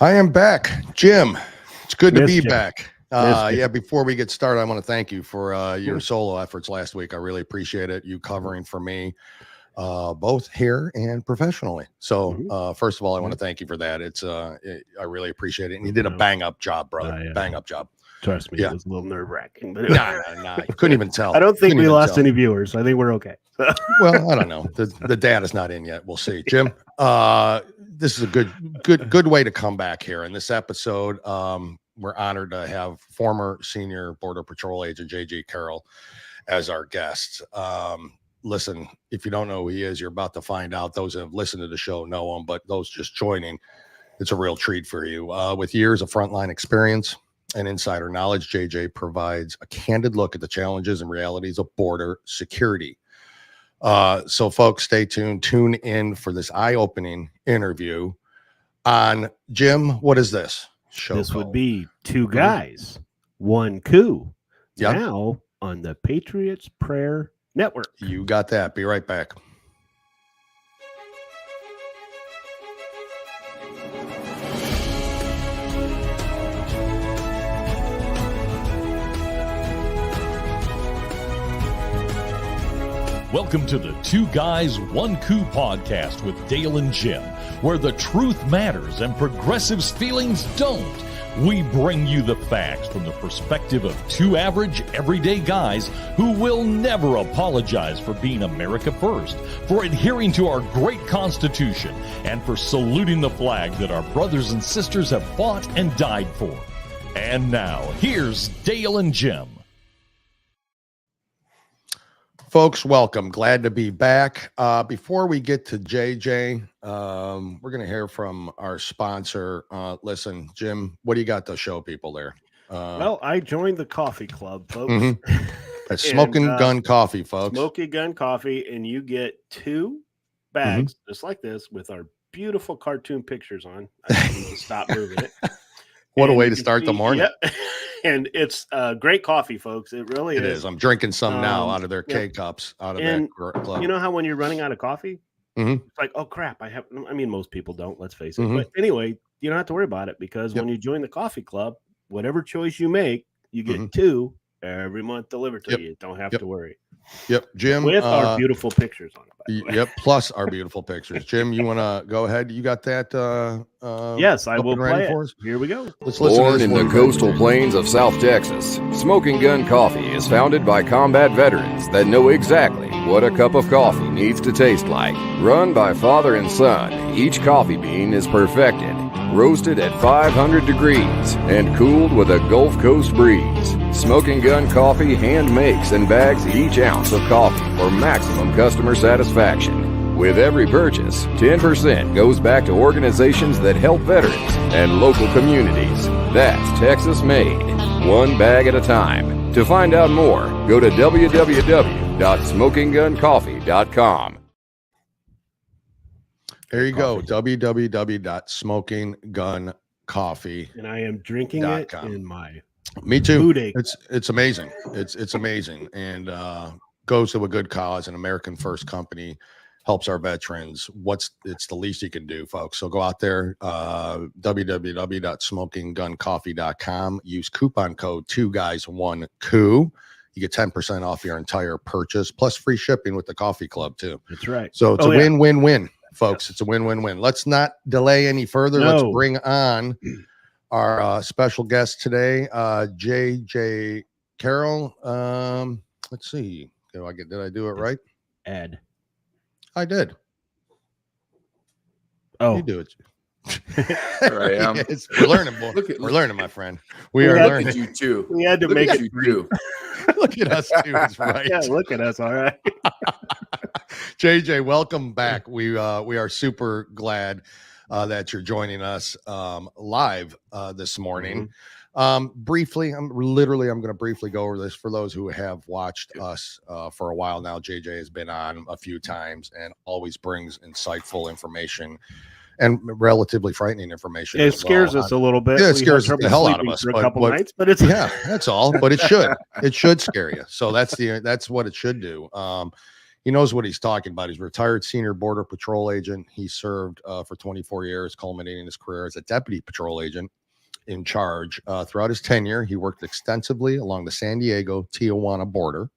I am back, Jim. It's good to be Jim. back. Before we get started, I want to thank you for your solo efforts last week. I really appreciate it. You covering for me, both here and professionally. So, first of all, I want to thank you for that. I really appreciate it. And you did a bang up job, brother. Bang up job. Trust me, it was a little nerve wracking. But Nah. You couldn't even tell. I don't think we lost any viewers. I think we're okay. Well, I don't know. The data's not in yet. We'll see. Jim, this is a good way to come back here. In this episode, we're honored to have former senior Border Patrol agent J.J. Carrell as our guest. Listen, if you don't know who he is, you're about to find out. Those who have listened to the show know him, but those just joining, it's a real treat for you. With years of frontline experience and insider knowledge, JJ provides a candid look at the challenges and realities of border security. So folks, stay tuned. Tune in for this eye-opening interview on, Jim, what is this show This called? would be Two Guys, One Coup. Yep. Now on the Patriots Prayer Network. You got that. Be right back. Welcome to the Two Guys, One Coup podcast with Dale and Jim, where the truth matters and progressives' feelings don't. We bring you the facts from the perspective of two average, everyday guys who will never apologize for being America first, for adhering to our great Constitution, and for saluting the flag that our brothers and sisters have fought and died for. And now, here's Dale and Jim. Folks, welcome. Glad to be back. Before we get to JJ, we're going to hear from our sponsor. Listen, Jim, what do you got to show people there? Well, I joined the coffee club, folks. That's Smoking Gun Coffee, folks. Smoking Gun Coffee, and you get 2 bags just like this with our beautiful cartoon pictures on. I need to stop moving it. What a way to start the morning. Yep. And it's great coffie, folks. It really is. It is. I'm drinking some now out of their K-cups, out of that club. You know how when you're running out of coffee, it's like, oh, crap, most people don't, let's face it. But anyway, you don't have to worry about it because when you join the coffee club, whatever choice you make, you get 2 every month delivered to you. You don't have to worry. Yep, Jim. With our beautiful pictures on it. Yep, plus our beautiful pictures. Jim, you want to go ahead? You got that? Yes, I will play it. Here we go. Let's listen. Born in the coastal plains of South Texas, Smoking Gun Coffee is founded by combat veterans that know exactly what a cup of coffee needs to taste like. Run by father and son, each coffee bean is perfected, roasted at 500 degrees, and cooled with a Gulf Coast breeze. Smoking Gun Coffee hand makes and bags each ounce of coffee for maximum customer satisfaction. With every purchase, 10% goes back to organizations that help veterans and local communities. That's Texas made, 1 bag at a time. To find out more, go to www.smokingguncoffee.com. There you go, www.smokingguncoffee.com. And I am drinking it in my Me too. Booty. It's amazing. It's amazing, and goes to a good cause. An American first company helps our veterans. It's the least you can do, folks. So go out there, www.smokingguncoffee.com. Use coupon code 2guys1coup. You get 10% off your entire purchase, plus free shipping with the coffee club too. That's right. So it's a win-win-win, folks. It's a win-win-win. Let's not delay any further. Let's bring on our special guest today, J.J. Carrell. Let's see. Did I do it right? Ed. I did. Oh, you do it. There I am. We're learning, boy. We're learning, my friend. We are learning. You too. We had to make it. You too. Look at us too. It's right. Yeah, look at us. All right. JJ, welcome back. We are super glad that you're joining us live this morning. Briefly, I'm going to briefly go over this for those who have watched us for a while now. JJ has been on a few times and always brings insightful information and relatively frightening information. It scares us a little bit. Yeah, it scares the hell out of us for a couple nights, but it's that's all. But it should scare you. So that's what it should do. he knows what he's talking about. He's a retired senior Border Patrol agent. He served for 24 years, culminating his career as a deputy patrol agent in charge. Throughout his tenure, he worked extensively along the San Diego-Tijuana border,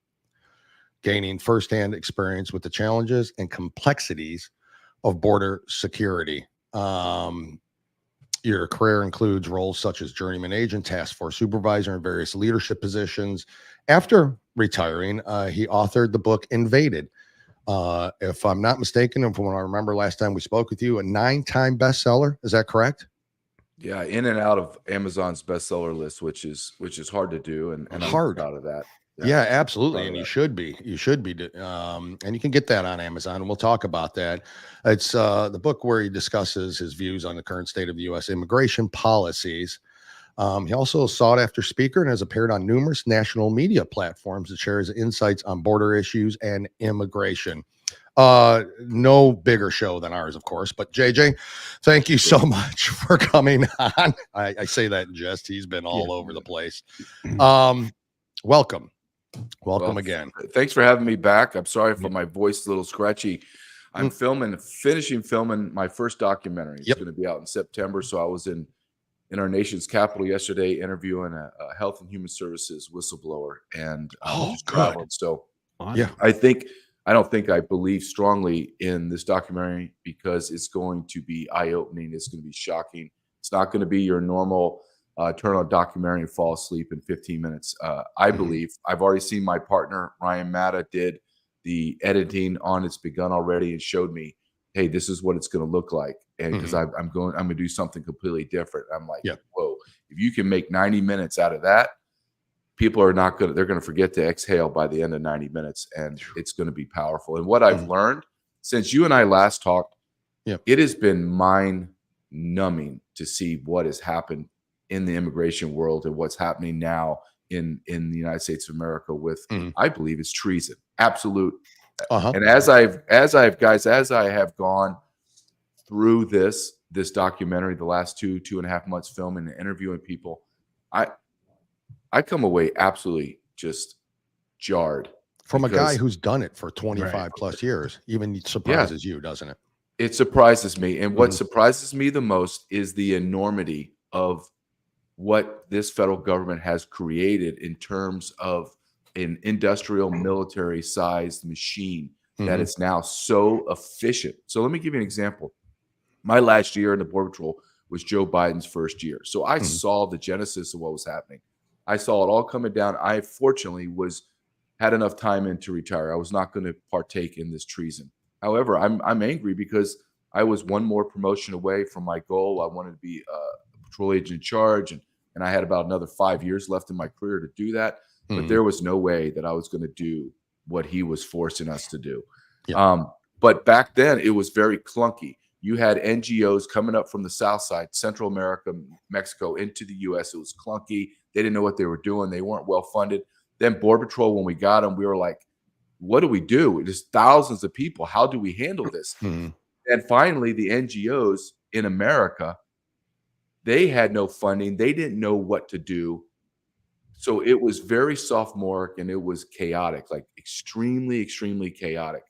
gaining firsthand experience with the challenges and complexities of border security. Your career includes roles such as journeyman agent, task force supervisor, and various leadership positions. After retiring, he authored the book Invaded. If I'm not mistaken, and from what I remember last time we spoke with you, a 9-time bestseller. Is that correct? Yeah, in and out of Amazon's bestseller list, which is hard to do, and I'm proud of that. Yeah, absolutely. And you should be. And you can get that on Amazon, and we'll talk about that. It's the book where he discusses his views on the current state of the U.S. immigration policies. He also a sought after speaker and has appeared on numerous national media platforms that shares insights on border issues and immigration. No bigger show than ours, of course. But JJ, thank you so much for coming on. I say that in jest. He's been all over the place. Welcome again. Thanks for having me back. I'm sorry for my voice is a little scratchy. I'm finishing filming my first documentary. It's going to be out in September. So I was in our nation's capital yesterday interviewing a health and human services whistleblower, and traveling. So I believe strongly in this documentary because it's going to be eye-opening. It's going to be shocking. It's not going to be your normal turn on a documentary and fall asleep in 15 minutes. I believe I've already seen my partner, Ryan Matta, did the editing on It's Begun already and showed me, hey, this is what it's going to look like. And because I'm going to do something completely different. I'm like, whoa, if you can make 90 minutes out of that, people are not going to, they're going to forget to exhale by the end of 90 minutes. And it's going to be powerful. And what I've learned since you and I last talked, it has been mind numbing to see what has happened in the immigration world and what's happening now in the United States of America with, I believe it's treason, absolute. And as I have gone through this documentary, the last 2.5 months filming and interviewing people, I come away absolutely just jarred. From a guy who's done it for 25 plus years, even surprises you, doesn't it? It surprises me. And what surprises me the most is the enormity of what this federal government has created in terms of an industrial military sized machine that is now so efficient. So let me give you an example. My last year in the Border Patrol was Joe Biden's first year. So I saw the genesis of what was happening. I saw it all coming down. I fortunately had enough time in to retire. I was not going to partake in this treason. However, I'm angry because I was one more promotion away from my goal. I wanted to be a patrol agent in charge, and I had about another 5 years left in my career to do that. But there was no way that I was going to do what he was forcing us to do. But back then, it was very clunky. You had NGOs coming up from the South side, Central America, Mexico, into the U.S. It was clunky. They didn't know what they were doing. They weren't well funded. Then Border Patrol, when we got them, we were like, what do we do? There's thousands of people. How do we handle this? And finally, the NGOs in America, they had no funding. They didn't know what to do. So it was very sophomoric and it was chaotic, like extremely, extremely chaotic.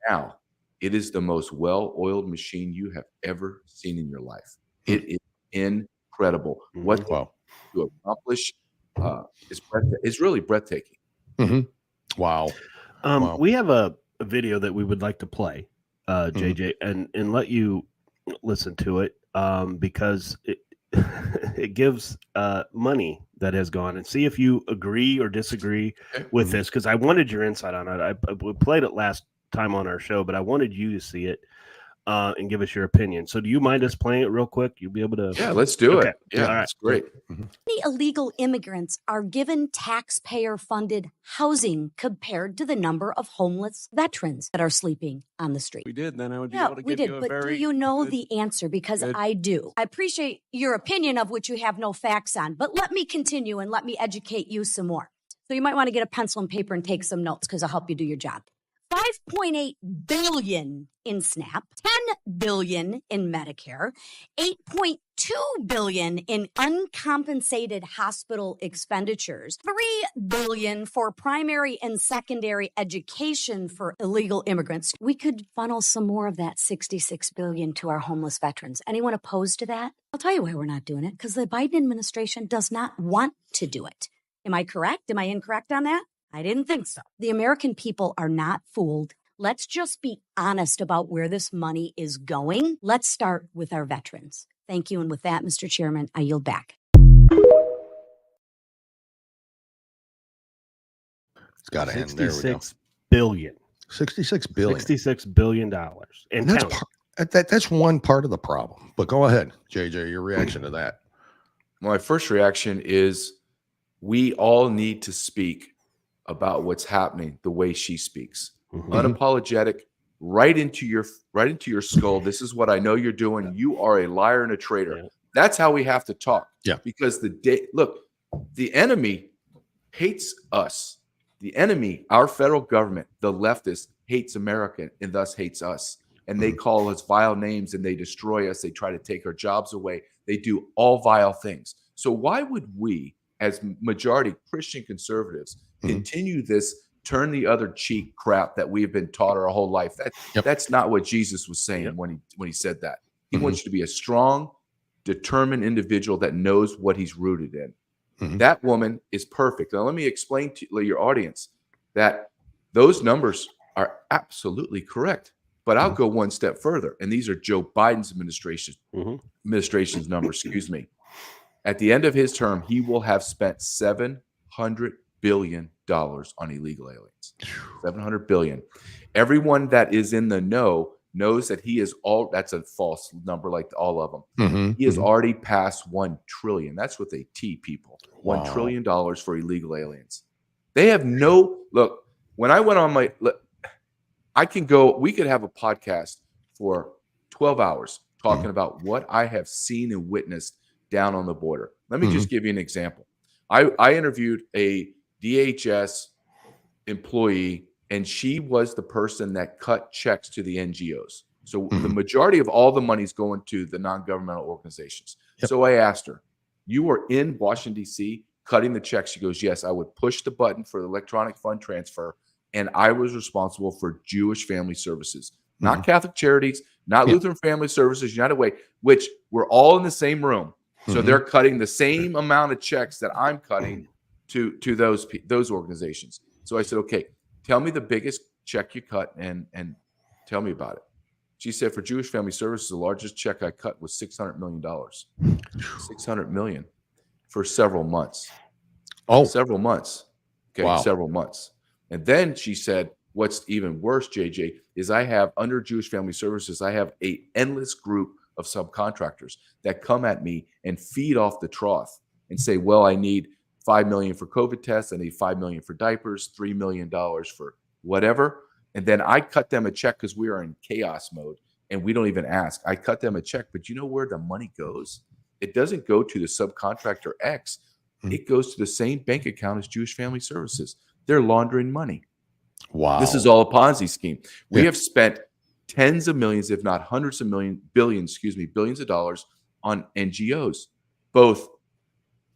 Now, it is the most well-oiled machine you have ever seen in your life. It is incredible. What to accomplish is really breathtaking. Wow. We have a video that we would like to play, JJ, and let you listen to it because it gives money that has gone, and see if you agree or disagree with this, because I wanted your insight on it. We played it last time on our show, but I wanted you to see it and give us your opinion. So do you mind us playing it real quick? You'll be able to. Yeah, let's do it. Yeah, all right. That's great. Many illegal immigrants are given taxpayer-funded housing compared to the number of homeless veterans that are sleeping on the street. We did, then I would be able to give you a but very do you know good, the answer? Because I do. I appreciate your opinion of which you have no facts on, but let me continue and let me educate you some more. So you might want to get a pencil and paper and take some notes because I'll help you do your job. 5.8 billion in SNAP, 10 billion in Medicare, 8.2 $2 billion in uncompensated hospital expenditures, $3 billion for primary and secondary education for illegal immigrants. We could funnel some more of that $66 billion to our homeless veterans. Anyone opposed to that? I'll tell you why we're not doing it, because the Biden administration does not want to do it. Am I correct? Am I incorrect on that? I didn't think so. The American people are not fooled. Let's just be honest about where this money is going. Let's start with our veterans. Thank you. And with that, Mr. Chairman, I yield back. It's got to end. There we go. $66 billion. $66 billion. $66 billion. And that's one part of the problem. But go ahead, JJ, your reaction to that. My first reaction is we all need to speak about what's happening the way she speaks. Unapologetic, right into your skull. This is what I know you're doing. You are a liar and a traitor. Yeah. That's how we have to talk. Yeah. Because the enemy hates us. The enemy, our federal government, the leftists, hates America and thus hates us. And they call us vile names and they destroy us. They try to take our jobs away. They do all vile things. So why would we, as majority Christian conservatives, continue this turn the other cheek crap that we've been taught our whole life? That's not what Jesus was saying when he said that. He wants you to be a strong, determined individual that knows what he's rooted in. That woman is perfect. Now, let me explain to your audience that those numbers are absolutely correct. But I'll go one step further. And these are Joe Biden's administration's numbers, excuse me. At the end of his term, he will have spent $700 billion on illegal aliens. $700 billion. Everyone that is in the know knows that he is that's a false number like all of them. He has already passed $1 trillion. That's with a T, people. $1 trillion for illegal aliens. They have look, when I went on we could have a podcast for 12 hours talking about what I have seen and witnessed down on the border. Let me just give you an example. I interviewed a DHS employee, and she was the person that cut checks to the NGOs. So the majority of all the money is going to the non-governmental organizations. So I asked her, you were in Washington, D.C., cutting the checks? She goes, yes, I would push the button for the electronic fund transfer, and I was responsible for Jewish Family Services, not Catholic Charities, not Lutheran Family Services, United Way, which we're all in the same room. So they're cutting the same amount of checks that I'm cutting to those organizations. So I said, okay, tell me the biggest check you cut and tell me about it. She said, for Jewish Family Services, the largest check I cut was $600 million. $600 million for several months. Several months. Okay, wow. Several months. And then she said, what's even worse, JJ, is I have, under Jewish Family Services, I have an endless group of subcontractors that come at me and feed off the trough and say, well, I need $5 million for COVID tests. I need $5 million for diapers, $3 million for whatever. And then I cut them a check because we are in chaos mode and we don't even ask. I cut them a check, but you know where the money goes? It doesn't go to the subcontractor X. It goes to the same bank account as Jewish Family Services. They're laundering money. Wow. This is all a Ponzi scheme. We have spent tens of millions, if not hundreds of billions of dollars on NGOs, both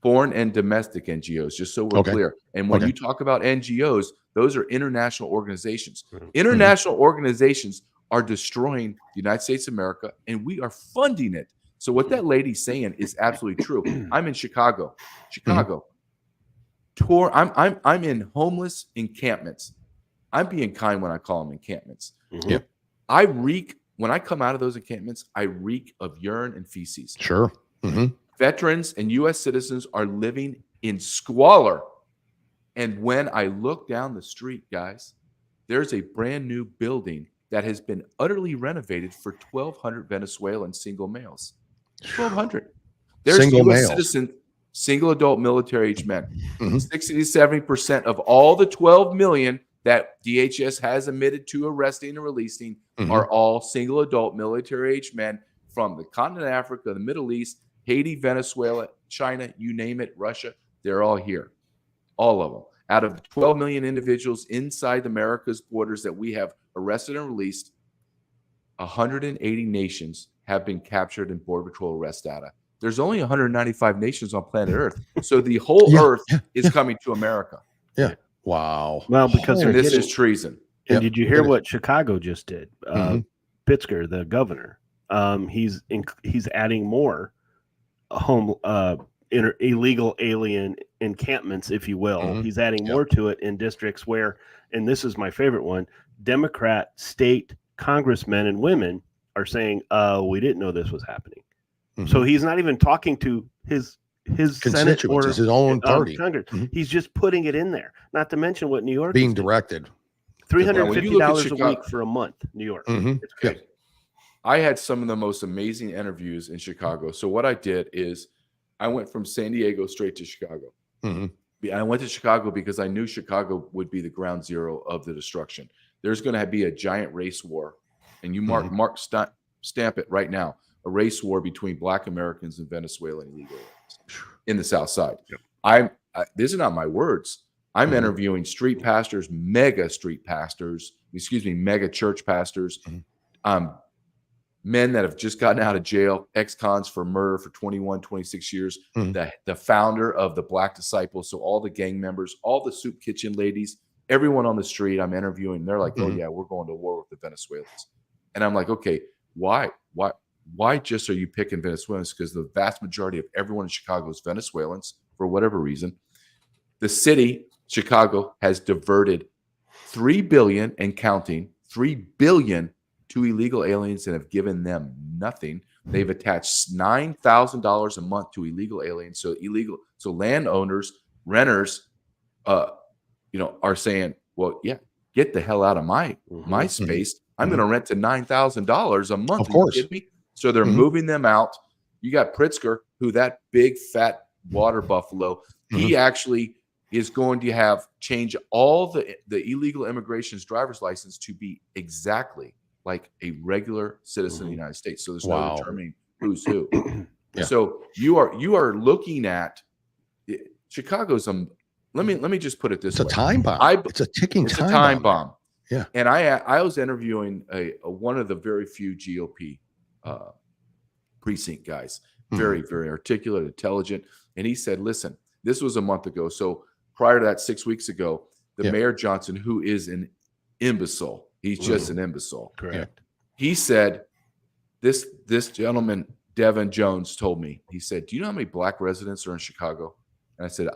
foreign and domestic NGOs, just so we're clear. And when you talk about NGOs, those are international organizations. International organizations are destroying the United States of America, and we are funding it. So what that lady's saying is absolutely true. I'm in Chicago. I'm in homeless encampments. I'm being kind when I call them encampments. When I come out of those encampments, I reek of urine and feces. Sure. Veterans and U.S. citizens are living in squalor. And when I look down the street, guys, there's a brand new building that has been utterly renovated for 1,200 Venezuelan single males. 1,200. There's single U.S. citizens, single adult military-aged men. 60 to 70% of all the 12 million that DHS has admitted to arresting and releasing are all single adult military-aged men from the continent of Africa, the Middle East, Haiti, Venezuela, China, you name it, Russia. They're all here. All of them. Out of 12 million individuals inside America's borders that we have arrested and released, 180 nations have been captured in Border Patrol arrest data. there's only 195 nations on planet Earth. So the whole Earth is coming to America. Yeah. Wow. Well, because this is treason. And did you hear what Chicago just did? Pritzker, the governor, he's adding more illegal alien encampments, if you will. He's adding more to it in districts where, and this is my favorite one, Democrat state congressmen and women are saying, we didn't know this was happening. So he's not even talking to his Senate or his own party. Congress. He's just putting it in there. Not to mention what New York being directed. $350 a week for a month, New York. It's crazy. I had some of the most amazing interviews in Chicago. So what I did is I went from San Diego straight to Chicago. I went to Chicago because I knew Chicago would be the ground zero of the destruction. There's going to be a giant race war, and you stamp it right now. A race war between Black Americans and Venezuelan illegal aliens in the South Side. These are not my words. I'm interviewing street pastors, mega church pastors, men that have just gotten out of jail, ex-cons for murder for 21, 26 years, the founder of the Black Disciples, so all the gang members, all the soup kitchen ladies, everyone on the street I'm interviewing, they're like, oh yeah, we're going to war with the Venezuelans. And I'm like, okay, why just are you picking Venezuelans? Because the vast majority of everyone in Chicago is Venezuelans for whatever reason. The city, Chicago, has diverted $3 billion and counting, $3 billion to illegal aliens and have given them nothing. They've attached $9,000 a month to illegal aliens. So landowners, renters, are saying, well, yeah, get the hell out of my space. I'm going to rent to $9,000 a month. Of course. You kidding me? So they're moving them out. You got Pritzker, who that big fat water buffalo, he actually is going to change all the illegal immigration's driver's license to be exactly like a regular citizen of the United States. So there's no determining who's who. So you are looking at Chicago's. Let me just put it this way. It's a time bomb. It's a ticking time bomb. Yeah. And I was interviewing one of the very few GOP precinct guys, very, very articulate, intelligent. And he said, listen, this was a month ago. So prior to that, 6 weeks ago, Mayor Johnson, who is an imbecile, he's just an imbecile. Correct. He said, this gentleman, Devin Jones, told me, he said, do you know how many Black residents are in Chicago? And I said,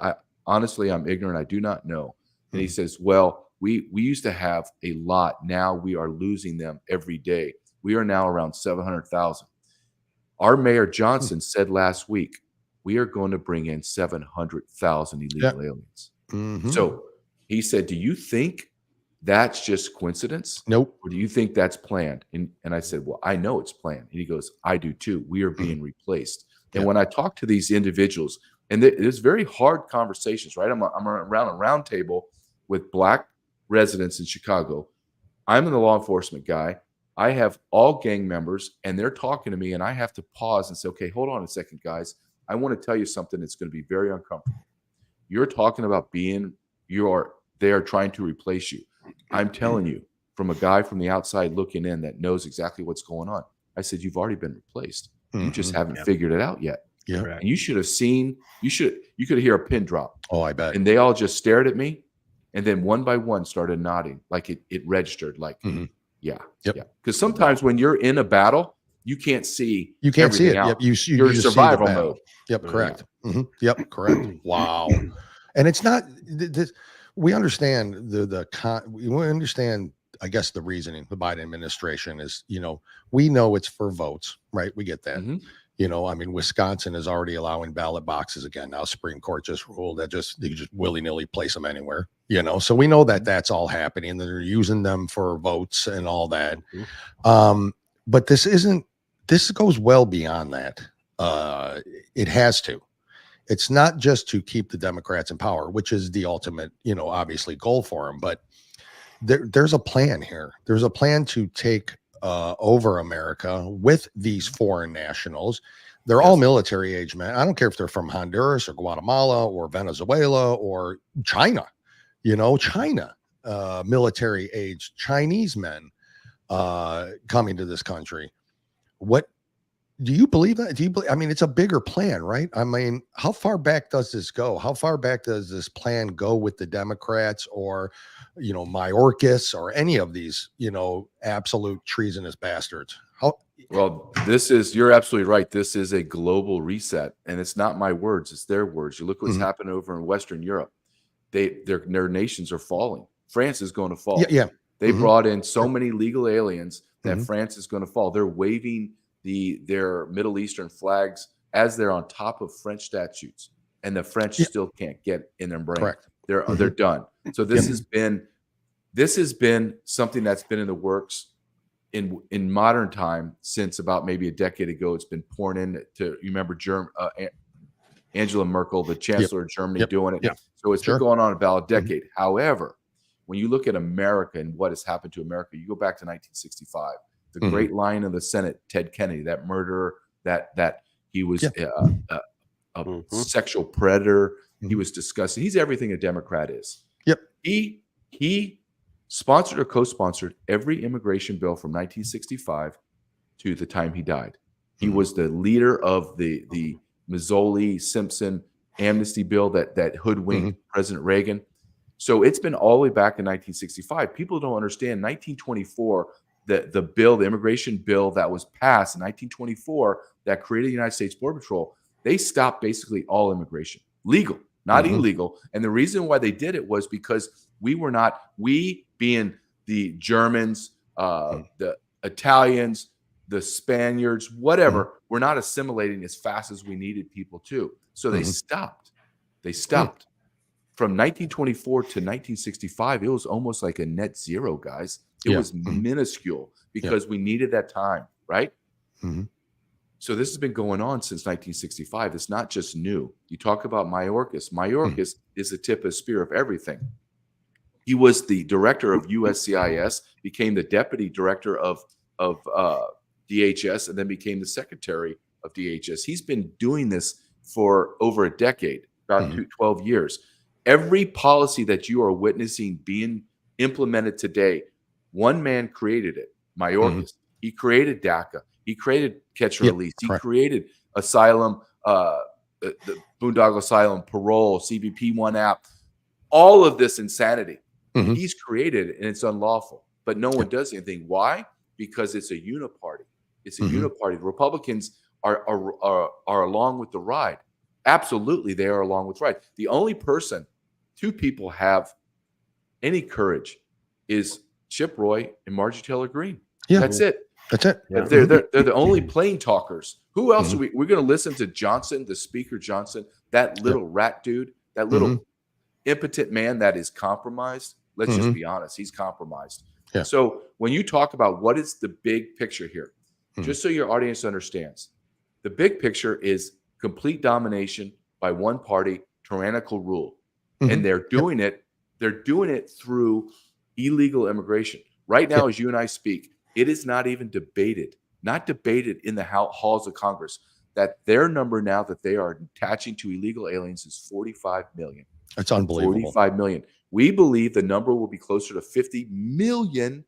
honestly, I'm ignorant. I do not know. And he says, well, we used to have a lot. Now we are losing them every day. We are now around 700,000. Our Mayor Johnson said last week, we are going to bring in 700,000 illegal aliens. So he said, do you think that's just coincidence? Nope. Or do you think that's planned? And I said, well, I know it's planned. And he goes, I do too. We are being replaced. And when I talk to these individuals, and there's very hard conversations, right? I'm around a round table with Black residents in Chicago. I'm the law enforcement guy. I have all gang members, and they're talking to me, and I have to pause and say, okay, hold on a second, guys. I want to tell you something that's going to be very uncomfortable. You're talking about they are trying to replace you. I'm telling you, from a guy from the outside looking in that knows exactly what's going on. I said, you've already been replaced. You just haven't figured it out yet. Yeah. And you should have seen, you could hear a pin drop. Oh, I bet. And they all just stared at me. And then one by one started nodding, like it registered, like, yeah. Because sometimes when you're in a battle, you can't see. You can't see it. Out. Yep. You're in survival mode. Yep. Correct. Yep. Correct. Wow. And it's not this. We understand we understand. I guess the reasoning the Biden administration is, we know it's for votes, right? We get that. Wisconsin is already allowing ballot boxes again. Now, Supreme Court just ruled that you just willy-nilly place them anywhere, so we know that that's all happening and they're using them for votes and all that. But this goes well beyond that. It has to. It's not just to keep the Democrats in power, which is the ultimate, obviously goal for them, but there's a plan here. There's a plan to take over America with these foreign nationals. They're all military age men. I don't care if they're from Honduras or Guatemala or Venezuela or China, military age Chinese men coming to this country. What Do you believe that? I mean, it's a bigger plan, right? I mean, how far back does this go? How far back does this plan go with the Democrats or, Mayorkas or any of these, absolute treasonous bastards? Well, you're absolutely right. This is a global reset, and it's not my words, it's their words. You look what's happened over in Western Europe. Their nations are falling. France is going to fall. Yeah. They brought in so many legal aliens that France is going to fall. They're waving their Middle Eastern flags as they're on top of French statutes, and the French still can't get in their brain. Correct. They're done. So this has been something that's been in the works in modern time since about maybe a decade ago. It's been pouring into, you remember Angela Merkel, the Chancellor of Germany, doing it. Yep. So it's been going on about a decade. However, when you look at America and what has happened to America, you go back to 1965. The great lion of the Senate, Ted Kennedy, that murderer, that he was a sexual predator. He was disgusting. He's everything a Democrat is. Yep. He sponsored or co-sponsored every immigration bill from 1965 to the time he died. He was the leader of the Mazzoli-Simpson amnesty bill that hoodwinked President Reagan. So it's been all the way back in 1965. People don't understand 1924. The immigration bill that was passed in 1924 that created the United States Border Patrol, they stopped basically all immigration, legal, not illegal. And the reason why they did it was because we being the Germans, the Italians, the Spaniards, whatever, we're not assimilating as fast as we needed people to. So they stopped. From 1924 to 1965, it was almost like a net zero, guys. It was minuscule because we needed that time, right? So this has been going on since 1965. It's not just new. You talk about Mayorkas. Mayorkas is the tip of the spear of everything. He was the director of USCIS, became the deputy director of DHS, and then became the secretary of DHS. He's been doing this for over a decade, about 12 years. Every policy that you are witnessing being implemented today, one man created it, Mayorkas. He created DACA. He created catch and release. He created asylum, the Boondoggle Asylum, parole, CBP1 app, all of this insanity. He's created it, and it's unlawful. But no one does anything. Why? Because it's a uniparty. It's a uniparty. The Republicans are along with the ride. Absolutely, they are along with the ride. The only person, two people have any courage is Chip Roy and Marjorie Taylor Greene. Yeah. That's it. Yeah. They're the only plain talkers. Who else are we're going to listen to? Johnson, the Speaker Johnson, that little rat dude, that little impotent man that is compromised. Let's just be honest. He's compromised. Yeah. So when you talk about what is the big picture here, just so your audience understands, the big picture is complete domination by one party, tyrannical rule. And they're doing it. They're doing it through illegal immigration. Right now, as you and I speak, it is not even debated in the halls of Congress that their number now that they are attaching to illegal aliens is 45 million. That's unbelievable. 45 million. We believe the number will be closer to 50 million.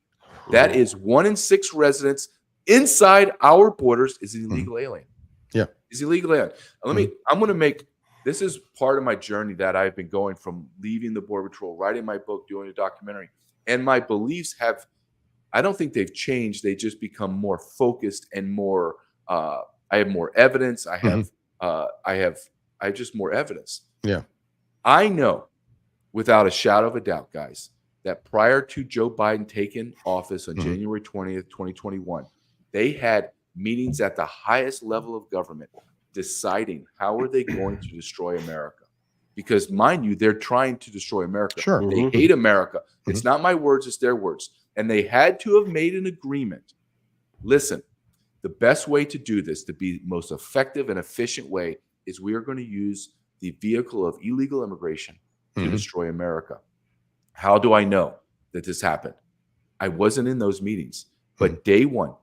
That is 1 in 6 residents inside our borders is an illegal alien. Yeah. Is illegal alien. I'm going to make, this is part of my journey that I've been going from leaving the Border Patrol, writing my book, doing a documentary. And my beliefs I don't think they've changed. They just become more focused and more, I have more evidence. I have just more evidence. Yeah. I know without a shadow of a doubt, guys, that prior to Joe Biden taking office on January 20th, 2021, they had meetings at the highest level of government deciding how are they going to destroy America. Because mind you, they're trying to destroy America. Sure. They hate America. It's not my words, it's their words. And they had to have made an agreement. Listen, the best way to do this, to be most effective and efficient way, is we are going to use the vehicle of illegal immigration to destroy America. How do I know that this happened? I wasn't in those meetings, but day one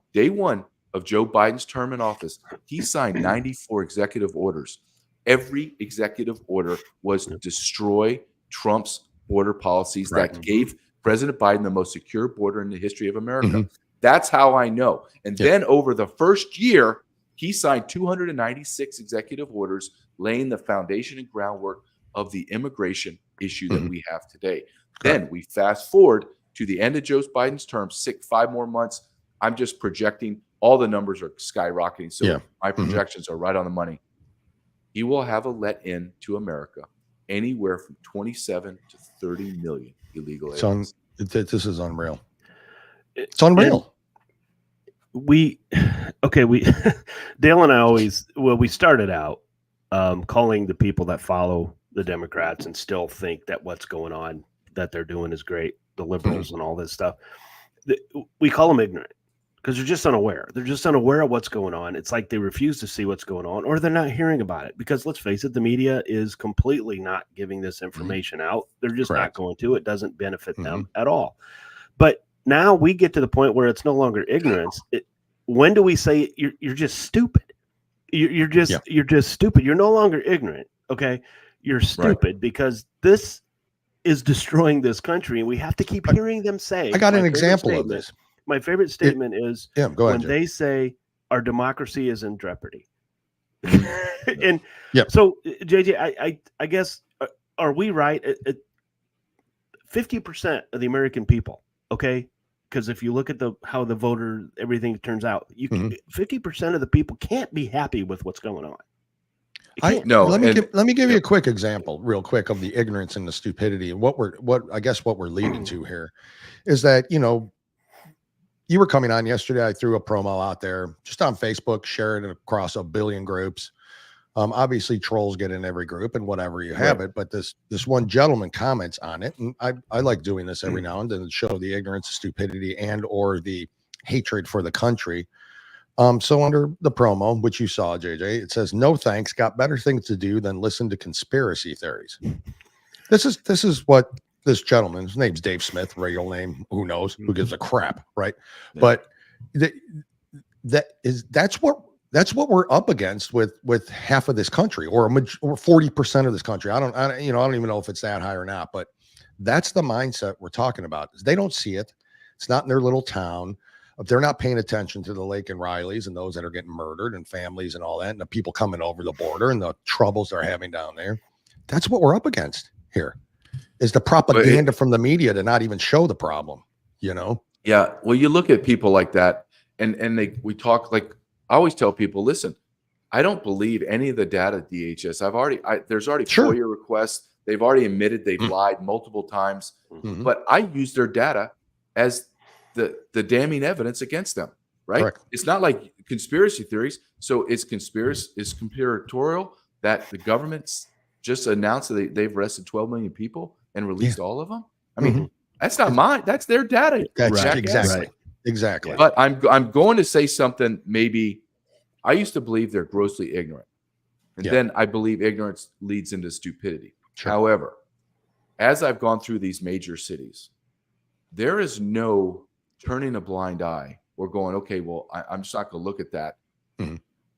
of Joe Biden's term in office, he signed 94 executive orders. Every executive order was to destroy Trump's border policies that gave President Biden the most secure border in the history of America. That's how I know. And then over the first year, He signed 296 executive orders laying the foundation and groundwork of the immigration issue that we have today. Then we fast forward to the end of Joe Biden's term, 5 more months. I'm just projecting. All the numbers are skyrocketing. So my projections are right on the money. He will have a let in to America anywhere from 27 to 30 million illegal aliens. This is unreal. It's unreal. We Dale and I we started out calling the people that follow the Democrats and still think that what's going on that they're doing is great, the liberals and all this stuff. We call them ignorant because they're just unaware. They're just unaware of what's going on. It's like they refuse to see what's going on, or they're not hearing about it because, let's face it, the media is completely not giving this information out. They're just not going to. It doesn't benefit them at all. But now we get to the point where it's no longer ignorance. When do we say you're just stupid? You're just stupid. You're no longer ignorant. Okay, you're stupid because this is destroying this country, and we have to keep hearing them say. I got an example of this. My favorite statement is go ahead, Jim. They say our democracy is in jeopardy. And so, JJ, I guess, are we right? 50% of the American people, okay? Because if you look at how the voter, everything turns out, 50% of the people can't be happy with what's going on. Let me give you a quick example, real quick, of the ignorance and the stupidity. And what we're leading to here is that, you were coming on yesterday. I threw a promo out there just on Facebook, shared it across 1 billion groups. Obviously trolls get in every group and whatever you have it, but this one gentleman comments on it. And I like doing this every now and then to show the ignorance, stupidity, and or the hatred for the country. So under the promo, which you saw, JJ, it says, "No thanks, got better things to do than listen to conspiracy theories." This is what this gentleman, his name's Dave Smith, real name, who knows, who gives a crap, right? Yeah. But that's what we're up against with half of this country, or 40% of this country. I don't even know if it's that high or not, but that's the mindset we're talking about. They don't see it. It's not in their little town. If they're not paying attention to the Lake and Rileys and those that are getting murdered and families and all that, and the people coming over the border and the troubles they're having down there, that's what we're up against here. Is the propaganda from the media to not even show the problem, Yeah. Well, you look at people like that, and we talk like, I always tell people, listen, I don't believe any of the data DHS. There's already FOIA requests. They've already admitted they've lied multiple times, but I use their data as the damning evidence against them, right? Correct. It's not like conspiracy theories. So it's conspiratorial that the government's just announced that they've arrested 12 million people and released all of them. I mean, that's not mine. That's their data. That's exactly. But I'm going to say something. Maybe I used to believe they're grossly ignorant, and then I believe ignorance leads into stupidity. Sure. However, as I've gone through these major cities, there is no turning a blind eye or going, okay, well, I'm just not going to look at that.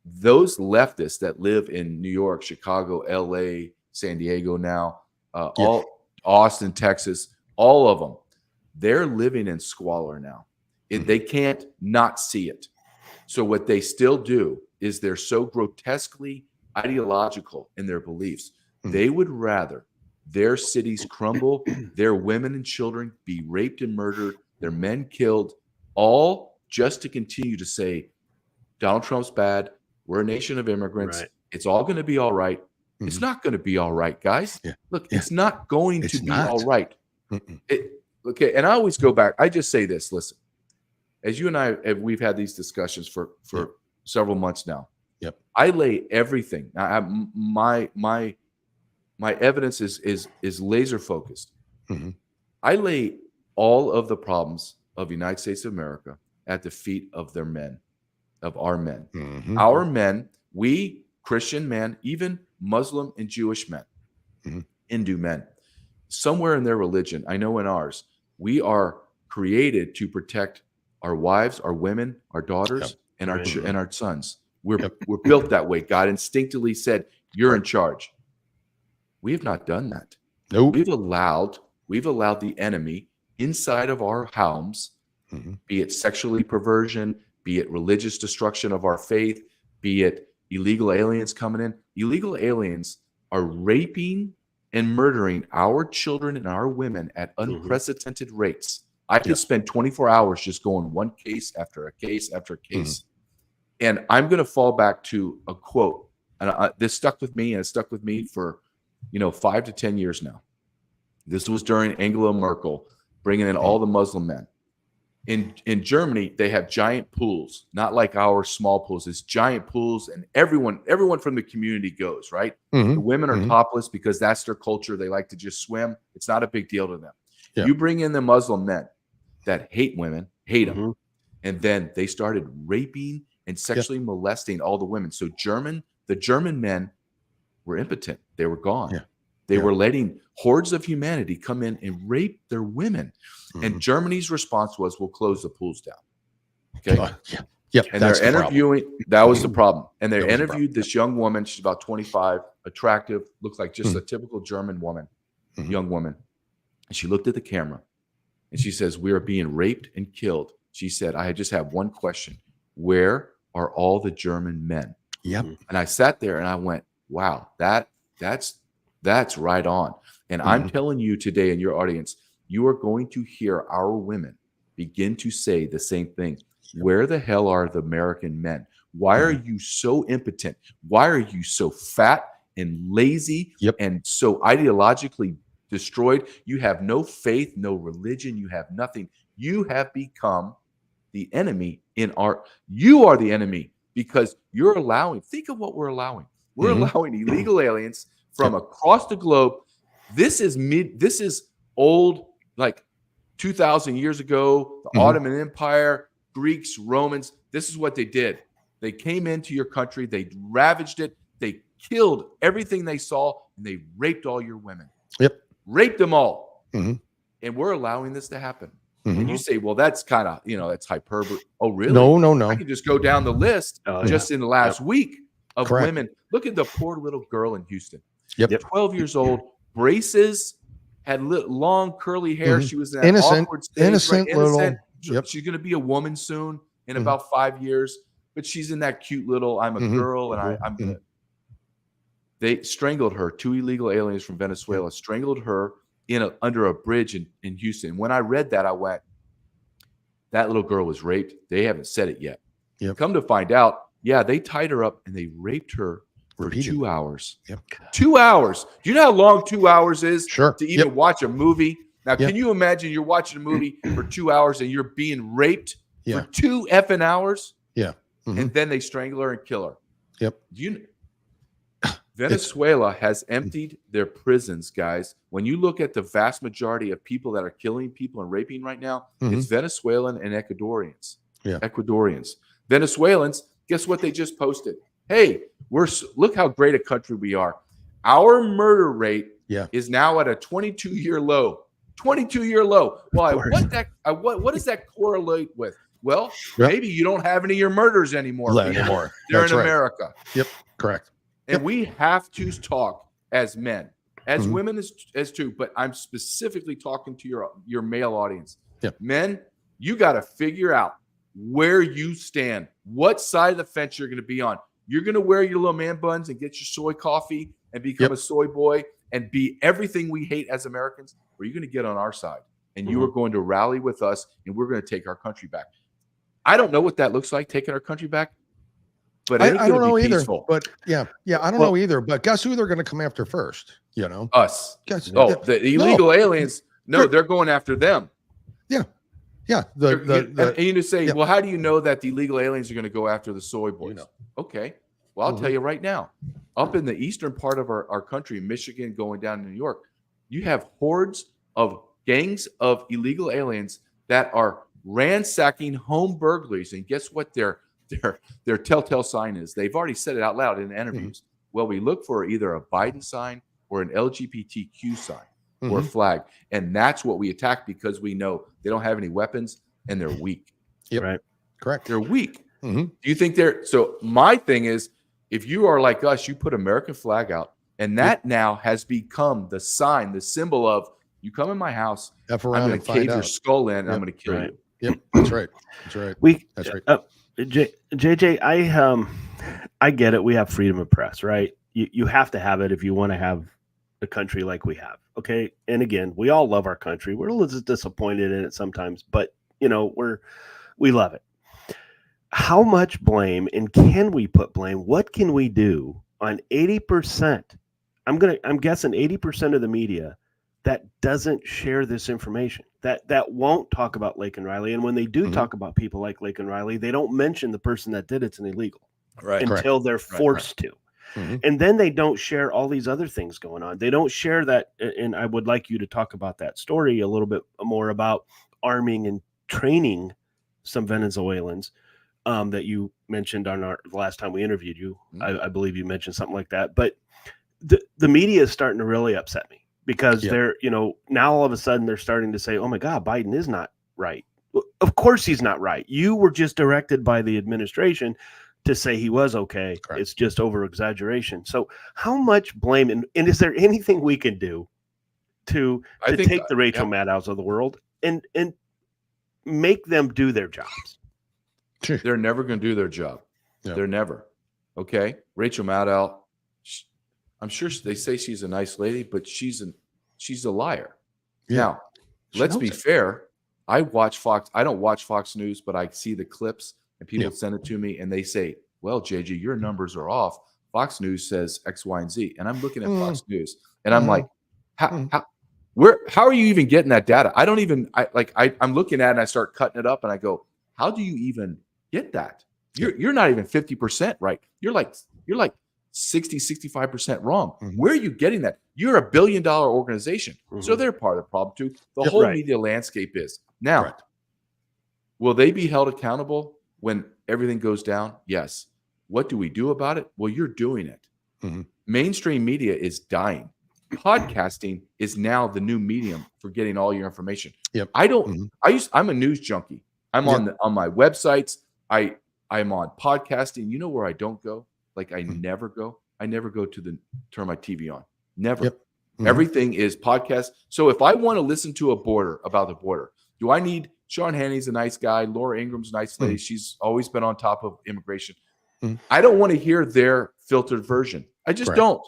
Those leftists that live in New York, Chicago, LA, San Diego now, all Austin, Texas, all of them, they're living in squalor now. They can't not see it. So what they still do is they're so grotesquely ideological in their beliefs. They would rather their cities crumble, their women and children be raped and murdered, their men killed, all just to continue to say, Donald Trump's bad. We're a nation of immigrants. Right. It's all going to be all right. It's not going to be all right, guys. Look, it's not going to be all right. Okay, and I always go back. I just say this. Listen, as you and I we've had these discussions for several months now. I lay everything. My evidence is laser focused. I lay all of the problems of the United States of America at the feet of their men, of our men. Our men, we Christian men, even Muslim and Jewish men, Hindu men, somewhere in their religion, I know in ours, we are created to protect our wives, our women, our daughters, and our sons. We're built that way. God instinctively said, "You're in charge." We have not done that. Nope. We've allowed the enemy inside of our homes, be it sexually perversion, be it religious destruction of our faith, be it illegal aliens coming in. Illegal aliens are raping and murdering our children and our women at unprecedented rates. I could spend 24 hours just going one case after a case after a case. And I'm going to fall back to a quote. And this stuck with me, and it stuck with me for, 5 to 10 years now. This was during Angela Merkel bringing in all the Muslim men. In Germany, they have giant pools, not like our small pools. It's giant pools, and everyone from the community goes, right? The women are topless because that's their culture. They like to just swim. It's not a big deal to them. Yeah. You bring in the Muslim men that hate women, hate them, and then they started raping and sexually molesting all the women. So the German men were impotent. They were gone. Yeah. They were letting hordes of humanity come in and rape their women. And Germany's response was, we'll close the pools down. Okay. And they're interviewing. That was the problem. And they interviewed this young woman. She's about 25, attractive, looks like just a typical German woman, young woman. And she looked at the camera and she says, we are being raped and killed. She said, I just have one question. Where are all the German men? Yep. And I sat there and I went, wow, that's right on. And I'm telling you today in your audience, you are going to hear our women begin to say the same thing. Where the hell are the American men? Why are you so impotent? Why are you so fat and lazy and so ideologically destroyed? You have no faith, no religion. You have nothing. You have become the enemy you are the enemy because you're allowing, think of what we're allowing. We're allowing illegal aliens from across the globe. This is old, like 2,000 years ago, the Ottoman Empire, Greeks, Romans. This is what they did. They came into your country. They ravaged it. They killed everything they saw, and they raped all your women. Yep. Raped them all. And we're allowing this to happen. And you say, well, that's kind of, that's hyperbole. Oh, really? No. I can just go down the list just in the last week of women. Look at the poor little girl in Houston. 12 years old, braces, had long curly hair. She was in that awkward stage, innocent little. She's going to be a woman soon in about 5 years, but she's in that cute little, I'm a girl and I'm going to. They strangled her. 2 illegal aliens from Venezuela strangled her under a bridge in Houston. When I read that, I went, that little girl was raped. They haven't said it yet. Come to find out, they tied her up and they raped her for 2 hours. 2 hours. Do you know how long 2 hours is to even watch a movie? Now, can you imagine you're watching a movie for 2 hours and you're being raped for 2 effing hours? And then they strangle her and kill her. Venezuela has emptied their prisons, guys. When you look at the vast majority of people that are killing people and raping right now, it's Venezuelan and Ecuadorians. Venezuelans, guess what they just posted? Hey, look how great a country we are. Our murder rate is now at a 22-year low. 22-year low. Why? What does that correlate with? Well, maybe you don't have any of your murders anymore. They're in America. Correct. And we have to talk as men, as women as too, but I'm specifically talking to your male audience. Men, you got to figure out where you stand, what side of the fence you're going to be on. You're going to wear your little man buns and get your soy coffee and become a soy boy and be everything we hate as Americans, or you're going to get on our side and you are going to rally with us and we're going to take our country back. I don't know what that looks like, taking our country back. But I don't know either. But I don't know either. But guess who they're going to come after first? Us. The illegal aliens. No, they're going after them. And you say, well, how do you know that the illegal aliens are going to go after the soy boys? Okay. Well, I'll tell you right now. Up in the eastern part of our country, Michigan, going down to New York, you have hordes of gangs of illegal aliens that are ransacking home burglaries. And guess what their telltale sign is? They've already said it out loud in interviews. Well, we look for either a Biden sign or an LGBTQ sign or a flag. And that's what we attack because we know they don't have any weapons and they're weak. Right. Correct. They're weak. Do you think so my thing is, if you are like us, you put American flag out, and that now has become the sign, the symbol of, you come in my house, I'm going to cave your skull in and I'm going to kill you. That's right. That's right. JJ, I get it. We have freedom of press, right? You have to have it if you want to have a country like we have. Okay. And again, we all love our country. We're a little disappointed in it sometimes, but we love it. How much blame, and can we put blame? What can we do on 80%? I'm guessing 80% of the media that doesn't share this information, that won't talk about Laken Riley. And when they do talk about people like Laken Riley, they don't mention the person that did it's an illegal until they're forced to. And then they don't share all these other things going on. They don't share that. And I would like you to talk about that story a little bit more about arming and training some Venezuelans that you mentioned on the last time we interviewed you. I believe you mentioned something like that. But the media is starting to really upset me because they're, now all of a sudden they're starting to say, oh my God, Biden is not right. Of course he's not right. You were just directed by the administration to say he was okay. Correct. It's just over exaggeration. So how much blame and is there anything we can do to take the Rachel Maddows of the world and make them do their jobs? They're never going to do their job. They're never. Okay. Rachel Maddow, I'm sure they say she's a nice lady, but she's a liar. Now, let's be fair. I watch Fox. I don't watch Fox News, but I see the clips and people send it to me and they say, well, JJ, your numbers are off. Fox News says X, Y, and Z. And I'm looking at Fox News and I'm like, how are you even getting that data? I'm looking at it and I start cutting it up and I go, how do you even get that? You're not even 50% right. You're like 60, 65% wrong. Where are you getting that? You're $1 billion organization. So they're part of the problem too. The whole media landscape is. Now, will they be held accountable when everything goes down? Yes. What do we do about it? Well, you're doing it. Mainstream media is dying. Podcasting is now the new medium for getting all your information. I'm a news junkie. I'm on my websites. I'm on podcasting. You know where I don't go? Like I never go. I never go to turn my TV on. Never. Everything is podcast. So if I want to listen to about the border, do I need Sean Hannity's a nice guy. Laura Ingram's a nice lady. She's always been on top of immigration. I don't want to hear their filtered version. I just don't.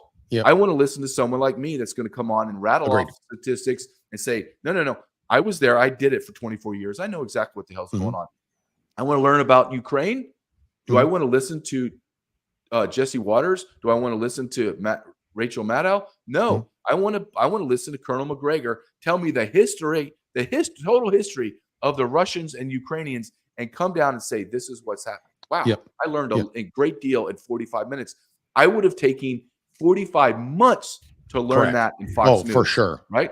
I want to listen to someone like me that's going to come on and rattle off statistics and say, no. I was there. I did it for 24 years. I know exactly what the hell's going on. I want to learn about Ukraine. Do I want to listen to Jesse Waters? Do I want to listen to Rachel Maddow? No. I want to listen to Colonel McGregor tell me the total history of the Russians and Ukrainians and come down and say, this is what's happening. Wow. I learned a great deal in 45 minutes. I would have taken 45 months to learn that in Fox News. For sure. Right?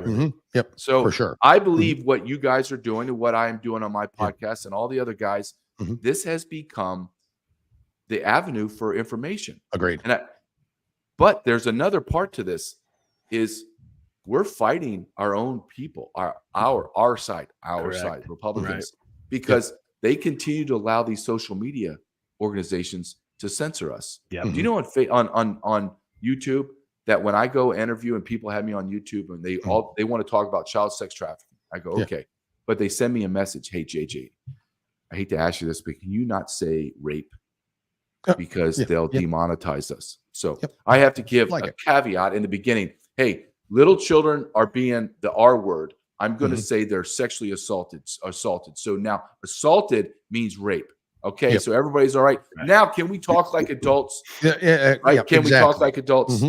So for sure. I believe what you guys are doing and what I am doing on my podcast and all the other guys, this has become the avenue for information. Agreed. But there's another part to this is we're fighting our own people, our side, Republicans, because they continue to allow these social media organizations to censor us. Do you know on YouTube that when I go interview and people have me on YouTube and they want to talk about child sex trafficking, I go, okay, but they send me a message. Hey, JJ, I hate to ask you this, but can you not say rape? Because they'll demonetize us. So I have to give a caveat in the beginning. Hey, little children are being the R word. I'm going to say they're sexually assaulted. So now assaulted means rape. Okay. So everybody's all right. Now, can we talk like adults? Can we talk like adults?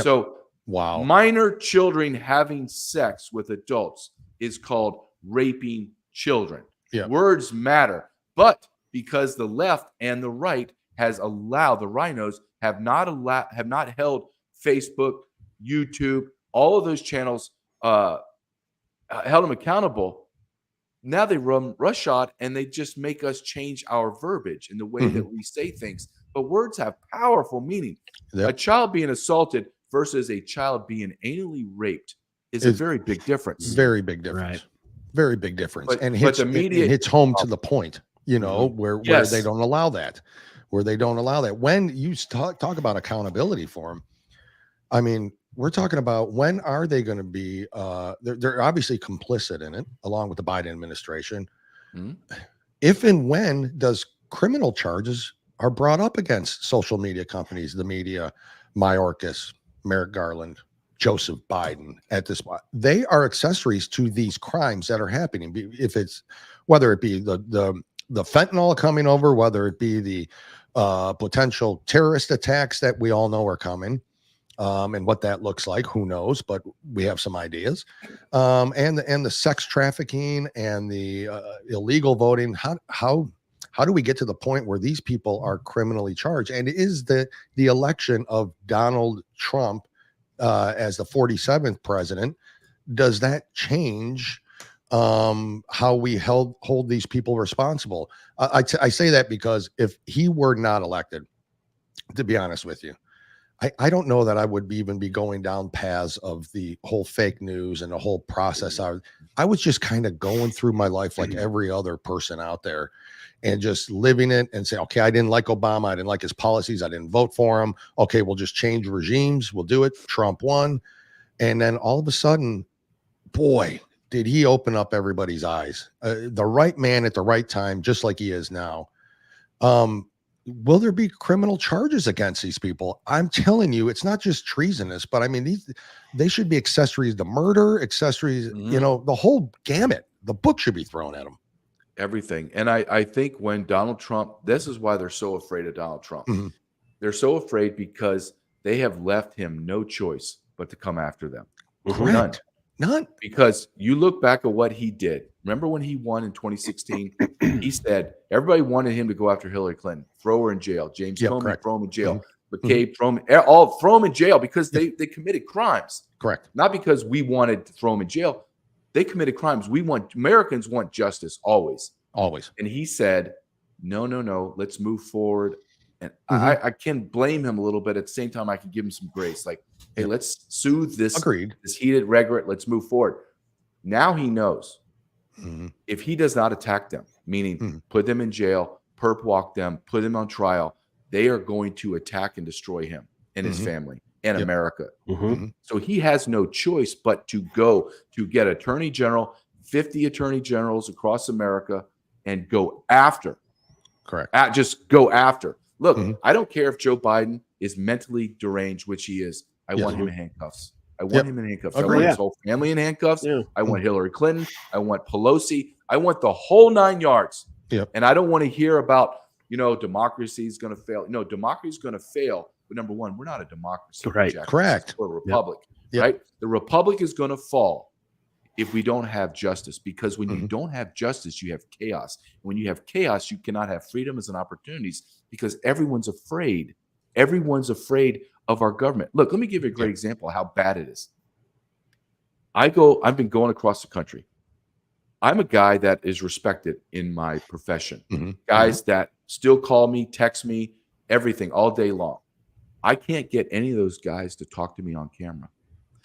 So minor children having sex with adults is called raping children. Words matter. But because the left and the right has allowed, the rhinos have not held Facebook, YouTube, all of those channels, held them accountable. Now they run roughshod and they just make us change our verbiage in the way that we say things. But words have powerful meaning. A child being assaulted versus a child being anally raped is a very big difference. Very big difference. Very big difference. And the media hits home to the point, where they don't allow that. When you talk about accountability for them, I mean, we're talking about when are they going to be, they're obviously complicit in it, along with the Biden administration. If and when does criminal charges are brought up against social media companies, the media, Mayorkas, Merrick Garland, Joseph Biden at this point. They are accessories to these crimes that are happening. If it's whether it be the fentanyl coming over, whether it be the potential terrorist attacks that we all know are coming, and what that looks like, who knows? But we have some ideas. And the sex trafficking and the illegal voting. How do we get to the point where these people are criminally charged? And is the election of Donald Trump as the 47th president, does that change how we hold these people responsible? I say that because if he were not elected, to be honest with you, I don't know that I would even be going down paths of the whole fake news and the whole process. I was just kind of going through my life like every other person out there and just living it and say, okay, I didn't like Obama. I didn't like his policies. I didn't vote for him. Okay, we'll just change regimes. We'll do it. Trump won. And then all of a sudden, boy, did he open up everybody's eyes. The right man at the right time, just like he is now. Will there be criminal charges against these people? I'm telling you, it's not just treasonous, but I mean, they should be accessories to murder, accessories, the whole gamut. The book should be thrown at them. Everything. And I think when Donald Trump, this is why they're so afraid of Donald Trump. Mm-hmm. They're so afraid because they have left him no choice but to come after them. Correct. None. Because you look back at what he did. Remember when he won in 2016? He said everybody wanted him to go after Hillary Clinton, throw her in jail. James Comey, throw him in jail. McCabe, throw him in jail because they committed crimes. Correct. Not because we wanted to throw him in jail. They committed crimes. Americans want justice always. Always. And he said, no, let's move forward. And I can blame him a little bit. At the same time, I can give him some grace. Like, hey, let's soothe this heated rhetoric. Let's move forward. Now he knows if he does not attack them, meaning put them in jail, perp walk them, put them on trial, they are going to attack and destroy him and his family and America. So he has no choice but to go to get attorney general, 50 attorney generals across America, and go after. Correct. Just go after. Look, I don't care if Joe Biden is mentally deranged, which he is. I want him in handcuffs. I want him in handcuffs. I want his whole family in handcuffs. I want Hillary Clinton. I want Pelosi. I want the whole 9 yards. And I don't want to hear about, democracy is going to fail. No, democracy is going to fail. But number one, we're not a democracy. Right. Correct. We're a republic. Right? The republic is going to fall if we don't have justice, because when you don't have justice, you have chaos. When you have chaos, you cannot have freedoms and opportunities because everyone's afraid. Everyone's afraid of our government. Look, let me give you a great example of how bad it is. I've been going across the country. I'm a guy that is respected in my profession. Guys that still call me, text me, everything all day long. I can't get any of those guys to talk to me on camera.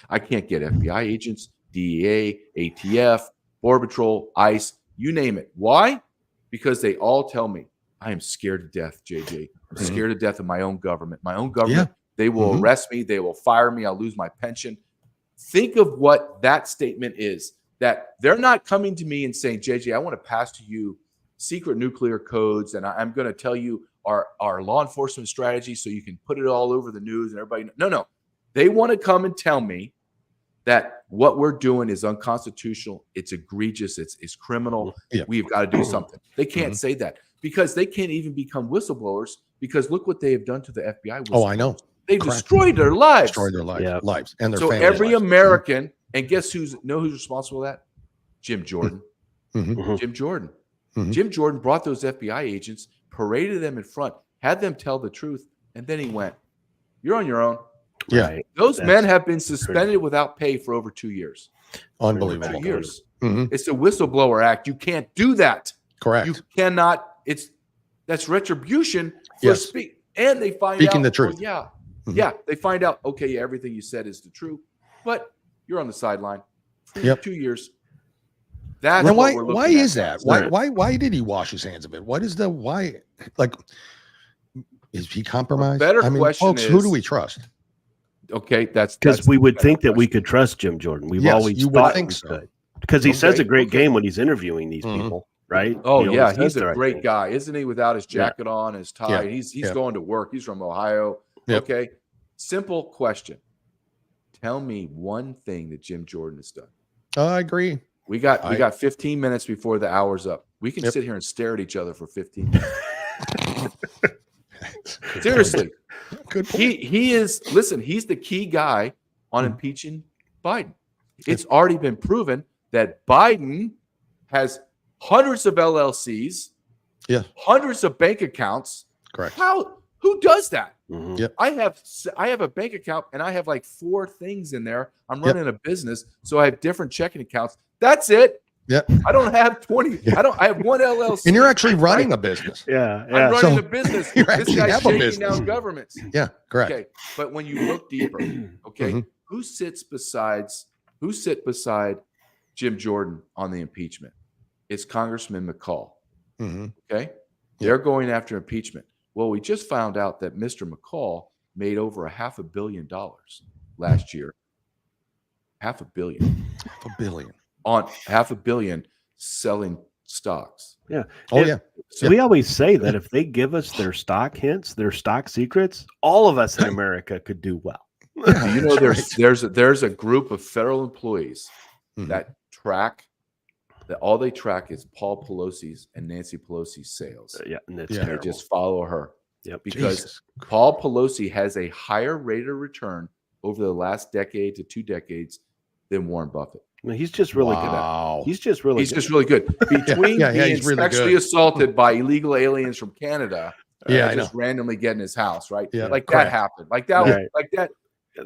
I can't get FBI agents, DEA, ATF, Border Patrol, ICE, you name it. Why? Because they all tell me, I am scared to death, JJ. I'm scared to death of my own government. My own government, they will arrest me. They will fire me. I'll lose my pension. Think of what that statement is, that they're not coming to me and saying, JJ, I want to pass to you secret nuclear codes, and I'm going to tell you our law enforcement strategy so you can put it all over the news and everybody. No. They want to come and tell me that what we're doing is unconstitutional. It's egregious. It's criminal. We've got to do something. They can't say that because they can't even become whistleblowers because look what they have done to the FBI. Oh, I know. They've destroyed their lives. Destroyed their lives and their so families' every lives. American, and guess who's responsible for that? Jim Jordan. Jim Jordan. Jim Jordan brought those FBI agents, paraded them in front, had them tell the truth, and then he went, "You're on your own." Right. Those men have been suspended without pay for over 2 years. Unbelievable. 2 years. It's a whistleblower act. You can't do that. Correct. You cannot. That's retribution for speak. And they find speaking out the truth. They find out. Okay, everything you said is the truth, but you're on the sideline for 2 years. That's now, what we're looking why at. is that? Why did he wash his hands of it? What is the why? Like, is he compromised? Better question folks, is, who do we trust? Okay, that's because we would think that we could trust Jim Jordan. We've always thought we could, because he says a great game when he's interviewing these people, right? Oh He yeah, always he's says a there, I great think. guy, isn't he? Without his jacket on, his tie, Yeah. he's Yeah. going to work. He's from Ohio. Yep. Okay, simple question. Tell me one thing that Jim Jordan has done. I agree. We got 15 minutes before the hour's up. We can sit here and stare at each other for 15 minutes. Seriously. Good point. He is, listen, he's the key guy on impeaching Biden. It's already been proven that Biden has hundreds of LLCs, hundreds of bank accounts. Correct. Who does that? Mhm. Yep. I have a bank account and I have like 4 things in there. I'm running a business, so I have different checking accounts. That's it. Yeah. I don't have 20. I have one LLC. And you're actually running a business. Yeah. I'm running So a business. you This actually guy's have a shaking business. down governments. Yeah. Correct. Okay, but when you look deeper, okay, Mhm. who sit beside Jim Jordan on the impeachment? It's Congressman McCall. Mm-hmm. Okay, they're going after impeachment. Well, we just found out that Mr. McCall made over $500 million last year. $500 million on $500 million selling stocks. Yeah. Oh, And yeah. So we always say that if they give us their stock hints, their stock secrets, all of us in America could do well. Do you know there's a group of federal employees that track that all they track is Paul Pelosi's and Nancy Pelosi's sales. Yeah, and that's They terrible. just follow her. Yep. Because Jesus. Paul Pelosi has a higher rate of return over the last decade to 2 decades than Warren Buffett. No, he's just really good at Wow. it. He's just really He's good. just really good. Between yeah, being he's really sexually good. assaulted by illegal aliens from Canada, Yeah, I just know. randomly get in his house, right? Yeah, like correct. that happened. Like that. Right. Like that.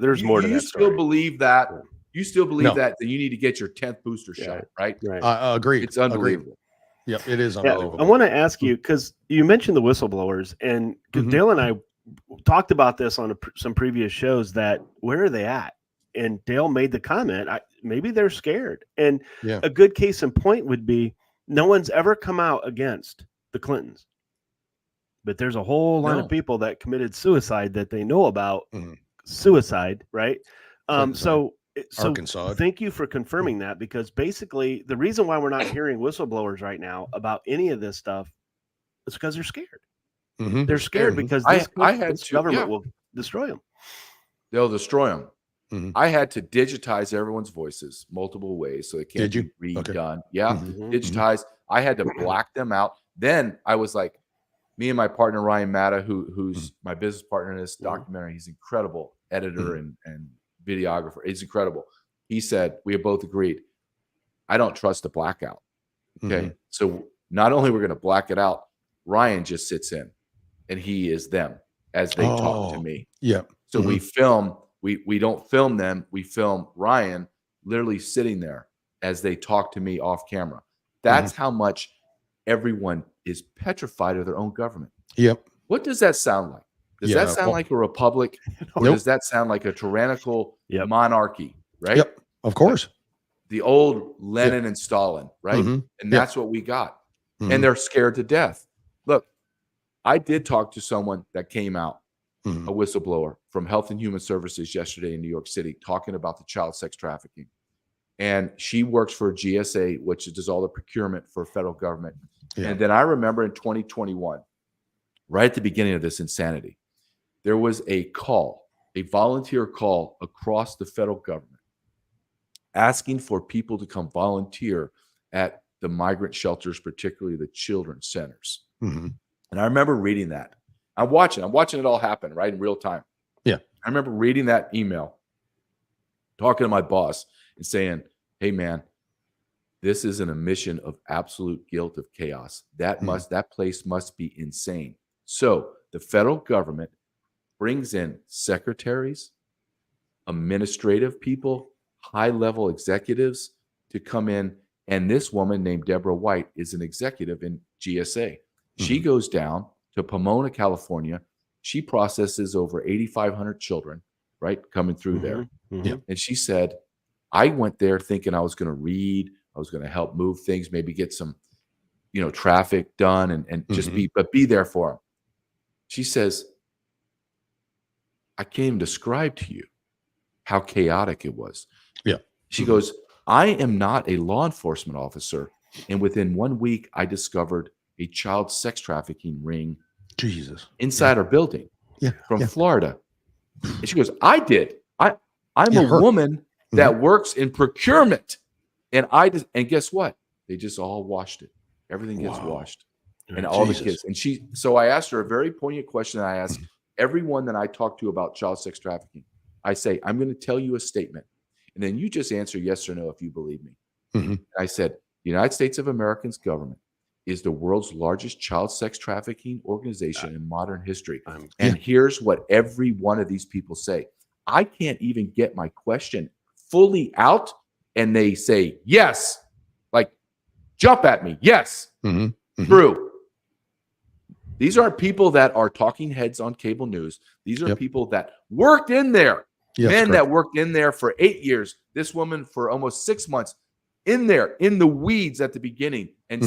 There's more to you that still story. believe that? You still believe No. that you need to get your 10th booster shot, right? Right. Agreed. It's unbelievable. Yep, it is Yeah, unbelievable. I want to ask you because you mentioned the whistleblowers, and 'cause Mhm. Dale and I talked about this on some previous shows. That where are they at? And Dale made the comment, maybe they're scared. And Yeah. a good case in point would be no one's ever come out against the Clintons, but there's a whole line No. of people that committed suicide that they know about Mhm. suicide, right? Clinton So Arkansas. thank you for confirming that, because basically the reason why we're not hearing whistleblowers right now about any of this stuff is because they're scared. Mhm. They're scared because I this, had this to- government yeah. will destroy them. They'll destroy them. Mhm. I had to digitize everyone's voices multiple ways so it can't Did you? be Okay. redone. Yeah, Mhm. digitize. I had to black them out. Then I was like, me and my partner Ryan Matta, who's my business partner in this documentary, he's incredible editor and videographer. He's incredible. He said, we have both agreed, I don't trust the blackout. Okay. So not only we're going to black it out, Ryan just sits in and he is them as they talk to me. Yeah. So we film, we don't film them. We film Ryan literally sitting there as they talk to me off camera. That's how much everyone is petrified of their own government. Yep. What does that sound like? Does Yeah, that sound well- like a republic, or Nope. does that sound like a tyrannical Yep. monarchy? Right? Yep. Of course. The old Lenin and Stalin, right? Mhm. And Yep. that's what we got. Mhm. And they're scared to death. Look, I did talk to someone that came out, Mhm. a whistleblower from Health and Human Services yesterday in New York City, talking about the child sex trafficking. And she works for GSA, which does all the procurement for federal government. Yeah. And then I remember in 2021, right at the beginning of this insanity, there was a call, a volunteer call across the federal government asking for people to come volunteer at the migrant shelters, particularly the children's centers. Mhm. And I remember reading that. I'm watching it all happen right in real time. Yeah. I remember reading that email, talking to my boss and saying, hey man, this is an admission of absolute guilt of chaos. That place must be insane. So the federal government brings in secretaries, administrative people, high-level executives to come in. And this woman named Deborah White is an executive in GSA. She goes down to Pomona, California. She processes over 8,500 children, right, coming through there. Yeah. And she said, I went there thinking I was going to read, I was going to help move things, maybe get some, traffic done and just be there for them. She says, I can't even describe to you how chaotic it was. Yeah. She goes, I am not a law enforcement officer. And within 1 week, I discovered a child sex trafficking ring inside our building from Florida. And she goes, I did. I'm a woman that works in procurement. And and guess what? They just all washed it. Everything gets washed. And all the kids. And so I asked her a very poignant question. I asked everyone that I talk to about child sex trafficking. I say, I'm going to tell you a statement. And then you just answer yes or no if you believe me. I said, the United States of America's government is the world's largest child sex trafficking organization in modern history. And here's what every one of these people say. I can't even get my question fully out. And they say, yes, like jump at me. Yes, true. These aren't people that are talking heads on cable news. These are people that worked in there. Men that worked in there for 8 years. This woman for almost 6 months in there, in the weeds at the beginning, and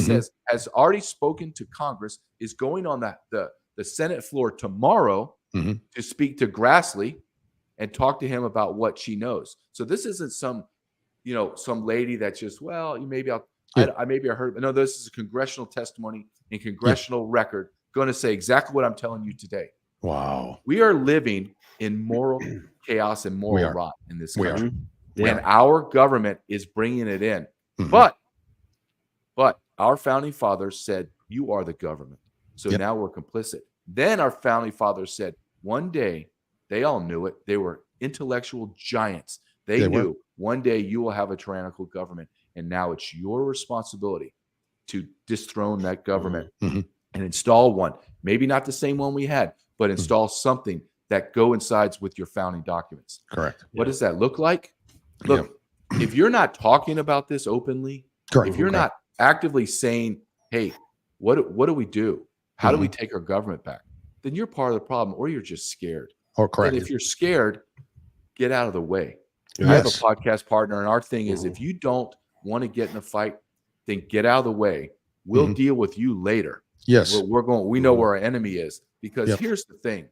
has already spoken to Congress, is going on the Senate floor tomorrow to speak to Grassley and talk to him about what she knows. So this isn't some lady that's just, maybe I heard. No, this is a congressional testimony and congressional record going to say exactly what I'm telling you today. Wow. We are living in moral chaos and moral rot in this country. And our government is bringing it in. But our founding fathers said, you are the government. So now we're complicit. Then our founding fathers said, one day, they all knew it. They were intellectual giants. They knew one day you will have a tyrannical government. And now it's your responsibility to dethrone that government and install one. Maybe not the same one we had, but install something that coincides with your founding documents. Correct. What does that look like? Look, if you're not talking about this openly, if you're not actively saying, hey, what do we do? How do we take our government back? Then you're part of the problem, or you're just scared. Or correct. And if you're scared, get out of the way. I have a podcast partner, and our thing is, if you don't want to get in a fight, then get out of the way. We'll deal with you later. Yes. We know where our enemy is, because here's the thing.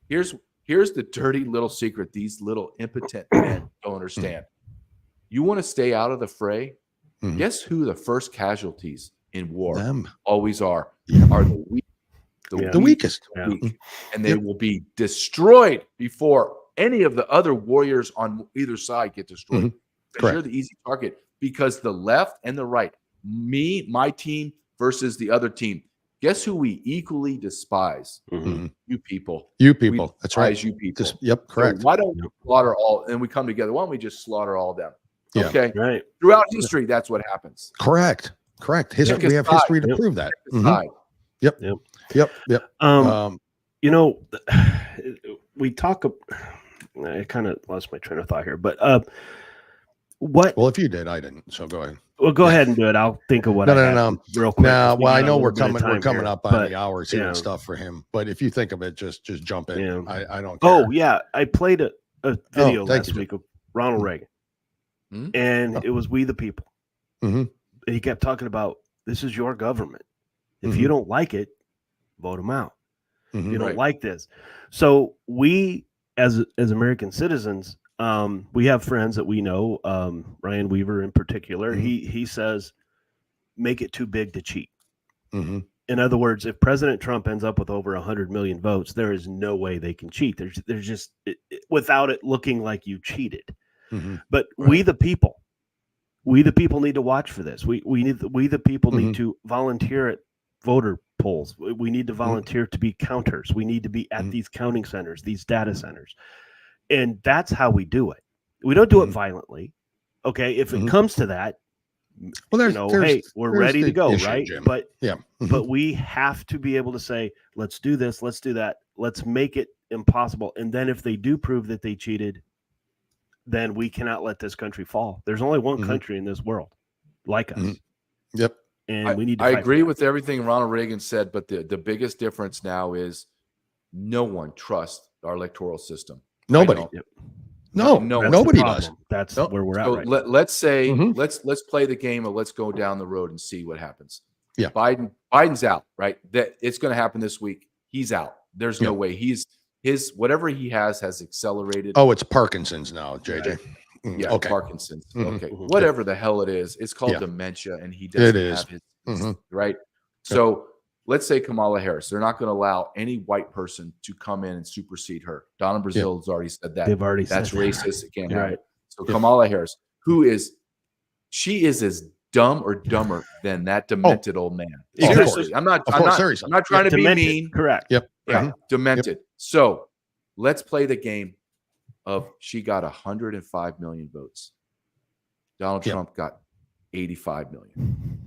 Here's the dirty little secret these little impotent men don't understand. You want to stay out of the fray? Guess who the first casualties in war always are? Are the weak. The weakest. Weak. And they will be destroyed before any of the other warriors on either side get destroyed. You're the easy target, because the left and the right, my team versus the other team. Guess who we equally despise? You people. That's right. You people. Correct. So why don't we slaughter all, and we come together? Why don't we just slaughter all of them? Yeah. Okay. Right. Throughout history, that's what happens. Correct. History. We have history to prove that. We talk. I kind of lost my train of thought here, but what? Well, if you did, I didn't. So go ahead. Well, go ahead and do it. I'll think of what. No. Real quick. No, well, I know we're coming up on the hours here yeah. and stuff for him. But if you think of it, just jump in. Yeah. I don't care. Oh yeah, I played a video last week of Ronald Reagan, and it was "We the People." And he kept talking about, this is your government. If you don't like it, vote him out. You don't like this. So we, as American citizens, we have friends that we know, Ryan Weaver in particular. He says, make it too big to cheat. In other words, if President Trump ends up with over 100 million votes, there is no way they can cheat. There's just without it looking like you cheated. But we the people need to watch for this. We the people need to volunteer at voter polls. We need to volunteer to be counters. We need to be at these counting centers, these data centers. And that's how we do it. We don't do it violently. Okay. If it comes to that, hey, we're ready to go. Issue, right. Jim. But but we have to be able to say, let's do this. Let's do that. Let's make it impossible. And then if they do prove that they cheated, then we cannot let this country fall. There's only one country in this world like us. And we need to I agree with everything Ronald Reagan said, but the biggest difference now is no one trusts our electoral system. Nobody. Nobody does. That's where we're at. So right let's say let's play the game of let's go down the road and see what happens. Yeah. Biden's out, right? That it's going to happen this week. He's out. There's no way. His whatever he has accelerated. Oh, it's Parkinson's now, JJ. Yeah, Okay. Parkinson's. Mhm. Okay, whatever the hell it is, it's called dementia, and he doesn't have his right. So let's say Kamala Harris. They're not going to allow any white person to come in and supersede her. Donna Brazile has already said that. They've already That's said that. racist. It can't happen. Right. So Kamala Harris, she is as dumb or dumber than that demented old man. Oh, Seriously, I'm not trying to be Demented. mean. Correct. Yep. Yeah, demented. So let's play the game of she got 105 million votes. Donald Trump got 85 million.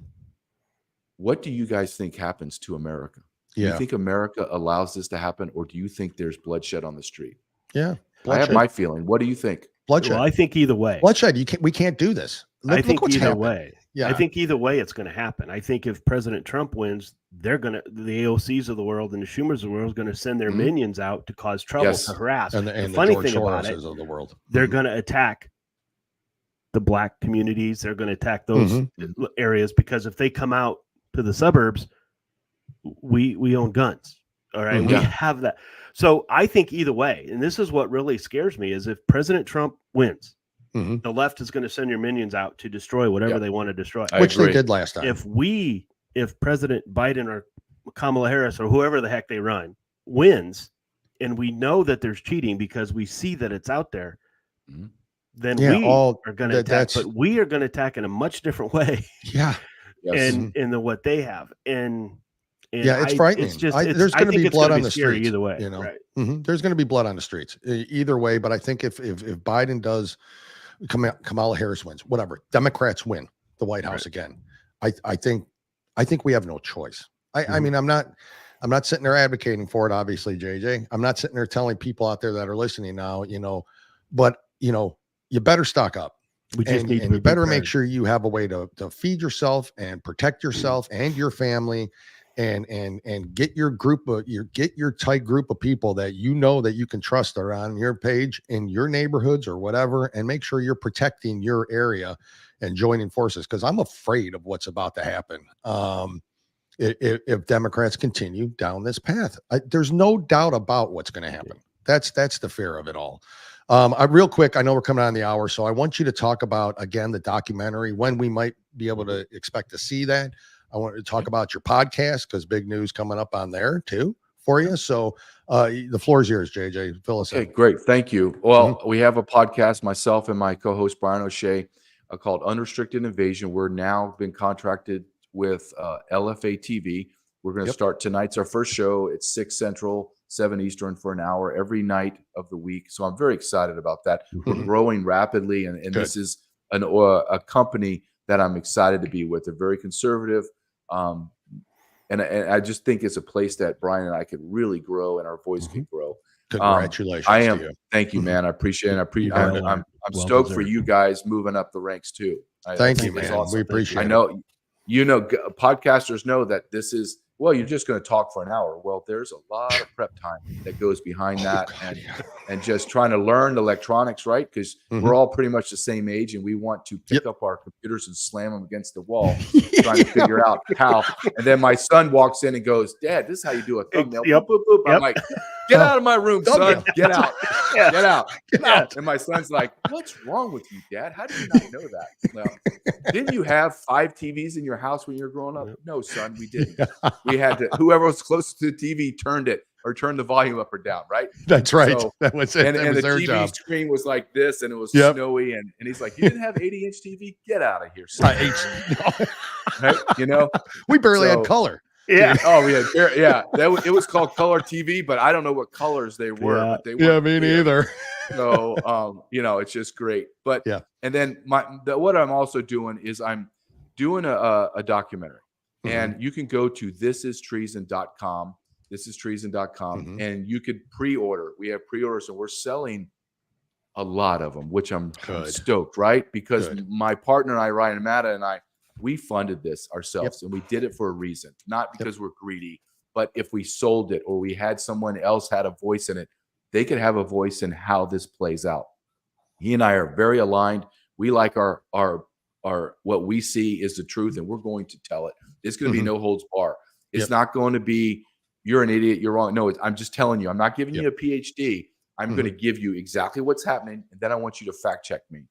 What do you guys think happens to America? Do you think America allows this to happen, or do you think there's bloodshed on the street? Yeah. I have my feeling. What do you think? Bloodshed. Well, I think either way. Bloodshed. We can't do this. I think what's either happened. way. Yeah. I think either way it's going to happen. I think if President Trump wins, the AOCs of the world and the Schumers of the world are going to send their minions out to cause trouble, to harass. And the the funny George thing about it, Soroses of the world. they're going to attack the black communities. They're going to attack those areas, because if they come out to the suburbs, we own guns. All right. We have that. So I think either way, and this is what really scares me, is if President Trump wins, the left is going to send your minions out to destroy whatever they want to destroy. Which they did last time. If President Biden or Kamala Harris or whoever the heck they run wins, and we know that there's cheating because we see that it's out there, then we are going to attack. But we are going to attack in a much different way. Yeah. And than what they have. And it's frightening. It's just, there's going to be blood on the streets either way. You know, right. There's going to be blood on the streets either way. But I think if Biden does, Kamala Harris wins, whatever, Democrats win the White House again, I think we have no choice. I mean, I'm not sitting there advocating for it. Obviously, JJ, I'm not sitting there telling people out there that are listening now, but you better stock up. And you better make sure you have a way to feed yourself and protect yourself and your family, and get your tight group of people that that you can trust are on your page in your neighborhoods or whatever, and make sure you're protecting your area and joining forces, because I'm afraid of what's about to happen if Democrats continue down this path. There's no doubt about what's going to happen. That's the fear of it all. Real quick, I know we're coming on the hour, so I want you to talk about, again, the documentary, when we might be able to expect to see that. I want to talk about your podcast, because big news coming up on there too for you. So the floor is yours, JJ. Fill us in. Okay, great. Thank you. Well, we have a podcast, myself and my co-host Brian O'Shea, called Unrestricted Invasion. We're now been contracted with LFA TV. We're going to start tonight's our first show. It's 6 Central, 7 Eastern for an hour every night of the week. So I'm very excited about that. We're growing rapidly, and this is a company that I'm excited to be with. They're very conservative. And I just think it's a place that Brian and I could really grow, and our voice could grow. Congratulations. I am. To you. Thank you, man. I appreciate it. I'm stoked for you guys moving up the ranks too. Thank you, man. Awesome. We appreciate it. I know, podcasters know that this is, well, you're just going to talk for an hour. Well, there's a lot of prep time that goes behind that, and just trying to learn the electronics, right? Because we're all pretty much the same age, and we want to pick up our computers and slam them against the wall, trying to figure out how. And then my son walks in and goes, "Dad, this is how you do a thumbnail." Boop, boop, boop. I'm like, "Get out of my room, son. Get out. Get out. Get out." And my son's like, "What's wrong with you, Dad? How do you not know that?" Well, didn't you have 5 TVs in your house when you were growing up? No, son, we didn't. We had to, whoever was close to the TV turned the volume up or down, right? That's right. So, that was it. And was the their TV job. screen was like this, and it was snowy, and he's like, "You didn't have 80-inch TV? Get out of here, son." Right? We barely had color. Yeah. Oh, yeah. It was called color TV, but I don't know what colors they were. Yeah. But they were, me neither. So, it's just great. But and then what I'm also doing is I'm doing a documentary, and you can go to thisistreason.com. Thisistreason.com, and you could pre-order. We have pre-orders, and we're selling a lot of them, which I'm stoked, right? Because my partner and I, Ryan Matta, and I, we funded this ourselves, and we did it for a reason, not because we're greedy, but if we sold it or we had someone else had a voice in it, they could have a voice in how this plays out. He and I are very aligned. We like our what we see is the truth, and we're going to tell it. It's going to be no holds bar. It's not going to be, you're an idiot, you're wrong. No, I'm just telling you. I'm not giving you a PhD. I'm going to give you exactly what's happening, and then I want you to fact check me.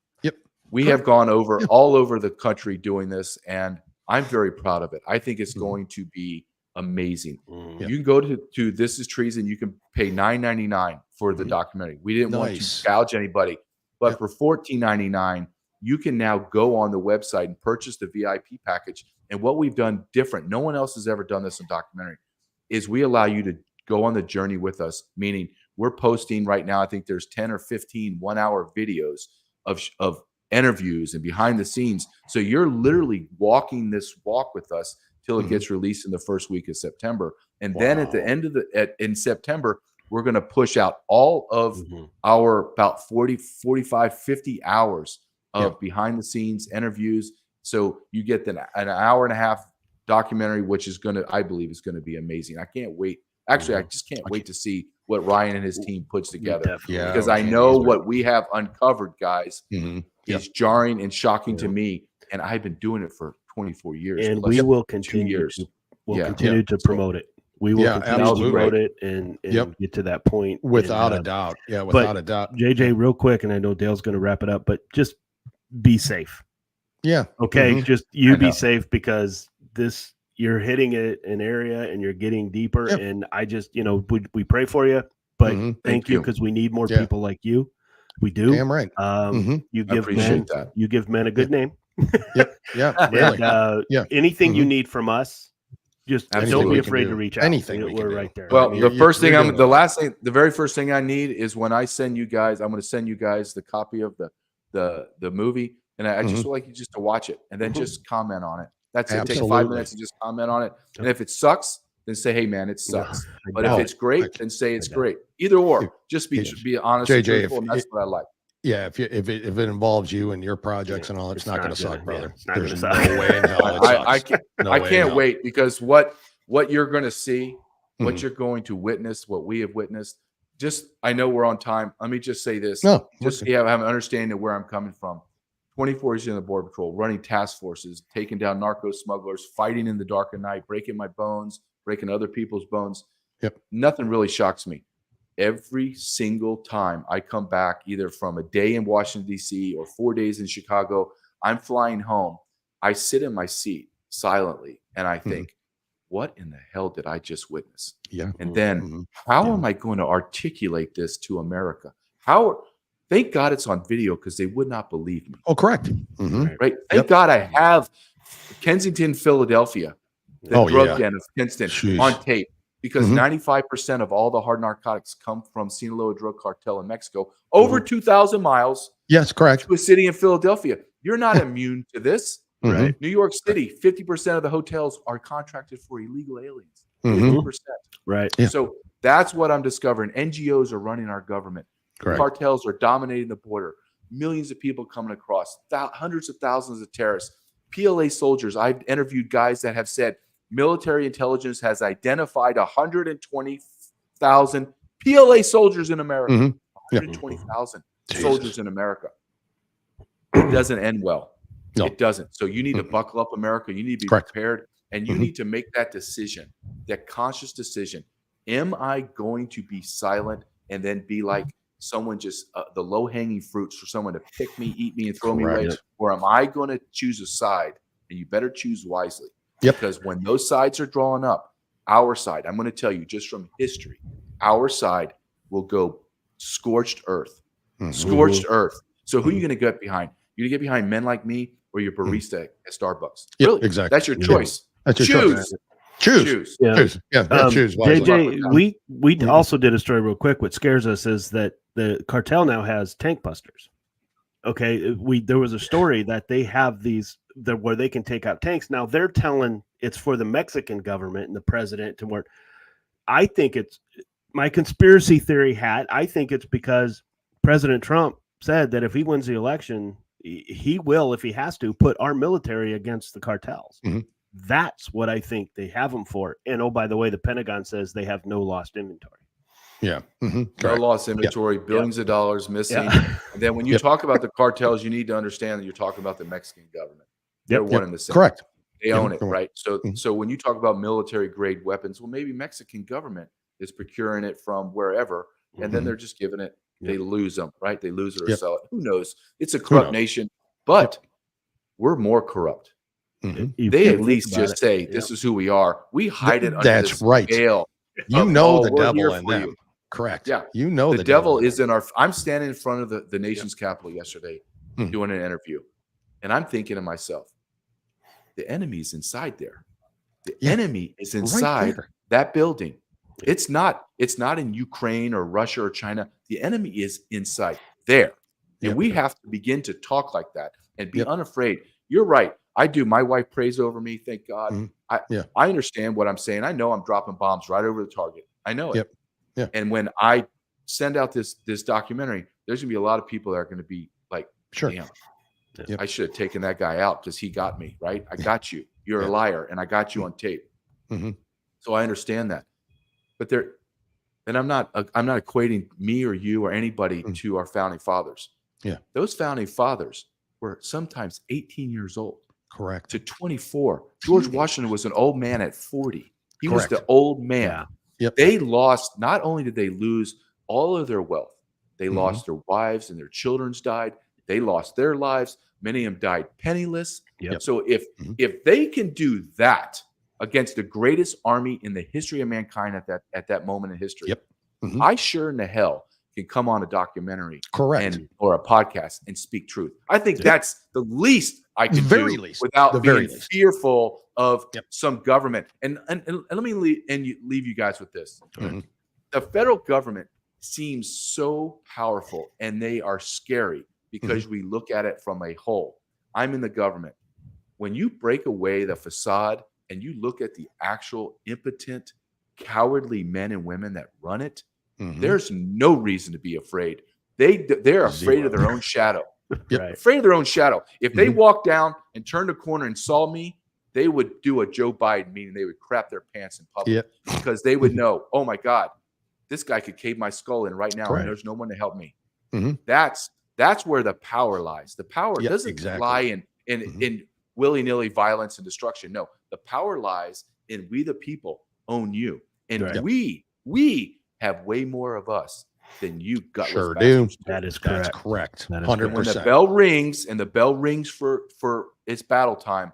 We have gone over all over the country doing this, and I'm very proud of it. I think it's going to be amazing. You can go to This Is Treason. You can pay $9.99 for the documentary. We didn't want to gouge anybody, but for $14.99, you can now go on the website and purchase the VIP package. And what we've done different, no one else has ever done this in documentary, is we allow you to go on the journey with us, meaning we're posting right now, I think there's 10 or 15 1-hour videos of interviews and behind the scenes. So you're literally walking this walk with us till it gets released in the first week of September. And then at the end of in September, we're going to push out all of our about 40, 45, 50 hours of behind the scenes interviews. So you get an hour and a half documentary, which is I believe is going to be amazing. I can't wait. Actually, I just can't wait to see what Ryan and his team puts together, because I know what we have uncovered, guys, is jarring and shocking to me. And I've been doing it for 24 years. And we will continue to promote it. We will continue to promote it and get to that point. Without a doubt. Yeah, without a doubt. JJ, real quick, and I know Dale's going to wrap it up, but just be safe. Yeah. Okay. Just be safe, because you're hitting an area and you're getting deeper. And I just, we pray for you, but thank you, because we need more people like you. We do. Damn right. You give men a good name. Really. Anything you need from us, just don't be afraid to reach out. Anything we're right there. Well, the very first thing I need is when I send you guys, I'm going to send you guys the copy of the movie, and I just would like you just to watch it and then just comment on it. That's it. Take 5 minutes and just comment on it. And if it sucs, then say, "Hey, man, it sucks." But if it's great, then say it's great. Either or, just be honest. JJ, and truthful, and that's what I like. Yeah, if it involves you and your projects and all, it's not going to suck, brother. There's no suck. way in hell it sucks. I can't wait, because what you're going to see, what you're going to witness, what we have witnessed. I know we're on time. Let me just say this. No, just so you have an understanding of where I'm coming from. 24 years in the Border Patrol, running task forces, taking down narco smugglers, fighting in the dark of night, breaking my bones, breaking other people's bones. Nothing really shocks me. Every single time I come back, either from a day in Washington, D.C. or 4 days in Chicago, I'm flying home. I sit in my seat silently and I think, what in the hell did I just witness? And then how am I going to articulate this to America? Thank God it's on video, because they would not believe me. Oh, correct. Right. Thank God I have Kensington, Philadelphia, the drug den of Kinston on tape, because 95% of all the hard narcotics come from Sinaloa drug cartel in Mexico, over 2,000 miles. Yes, correct. To a city in Philadelphia. You're not immune to this. Right. New York City, 50% of the hotels are contracted for illegal aliens. 50%. Right. So that's what I'm discovering. NGOs are running our government. Correct. Cartels are dominating the border. Millions of people coming across. Hundreds of thousands of terrorists. PLA soldiers. I've interviewed guys that have said military intelligence has identified 120,000 PLA soldiers in America. 120,000 soldiers in America. It doesn't end well. No. It doesn't. So you need to buckle up, America. You need to be prepared, and you need to make that decision, that conscious decision. Am I going to be silent and then be like someone, just the low-hanging fruits for someone to pick me, eat me, and throw me away? Or am I going to choose a side? And you better choose wisely. Because when those sides are drawn up, our side, I'm going to tell you just from history, our side will go scorched earth. Scorched earth. So who are you going to get behind? You're going to get behind men like me, or your barista at Starbucks? Really? Exactly. That's your choice. That's your choice. Choose. Choose. JJ, we also did a story real quick. What scares us is that the cartel now has tank busters. Okay, there was a story that they have these where they can take out tanks. Now they're telling it's for the Mexican government and the president to work. I think it's my conspiracy theory hat. I think it's because President Trump said that if he wins the election, he will, if he has to, put our military against the cartels. That's what I think they have them for. And oh, by the way, the Pentagon says they have no lost inventory. No lost inventory, billions of dollars missing. And then when you talk about the cartels, you need to understand that you're talking about the Mexican government. They're one and the same. Correct. They own it, right? So when you talk about military grade weapons, well, maybe Mexican government is procuring it from wherever, and then they're just giving it. They lose them, right? They lose it or sell it. Who knows? It's a corrupt nation. but we're more corrupt. Mm-hmm. They at least just say, this is who we are. We hide it under That's this right. veil. You know the devil in them. Correct. Yeah. You know the devil is in our. I'm standing in front of the nation's capital yesterday doing an interview. And I'm thinking to myself, the enemy's inside there. The enemy is inside that building. It's not in Ukraine or Russia or China. The enemy is inside there. And we have to begin to talk like that and be unafraid. You're right. I do. My wife prays over me. Thank God. I understand what I'm saying. I know I'm dropping bombs right over the target. I know it. Yeah. And when I send out this documentary, there's gonna be a lot of people that are gonna be like, damn, I should have taken that guy out because he got me, right? I got you. You're a liar, and I got you on tape. Mm-hmm. So I understand that. But I'm not equating me or you or anybody to our founding fathers. Yeah. Those founding fathers were sometimes 18 years old. Correct. To 24. George Washington was an old man at 40. He was the old man. Yep. They lost, not only did they lose all of their wealth, they lost their wives and their children's died. They lost their lives. Many of them died penniless. Yep. So if they can do that against the greatest army in the history of mankind at that moment in history, I sure in the hell can come on a documentary or a podcast and speak truth. I think that's the least I can do without being fearful of some government. And let me leave you guys with this. The federal government seems so powerful and they are scary because we look at it from a whole. I'm in the government. When you break away the facade and you look at the actual impotent, cowardly men and women that run it, there's no reason to be afraid. They're afraid of their own shadow. Afraid of their own shadow. If they walked down and turned a corner and saw me, they would do a Joe Biden meeting. They would crap their pants in public because they would know, oh my God, this guy could cave my skull in right now and there's no one to help me. That's where the power lies. The power doesn't lie in willy-nilly violence and destruction. No, the power lies in we the people own you. And we have way more of us than you gutless bastards. That is correct. That's correct. 100%. When the bell rings and the bell rings for its battle time,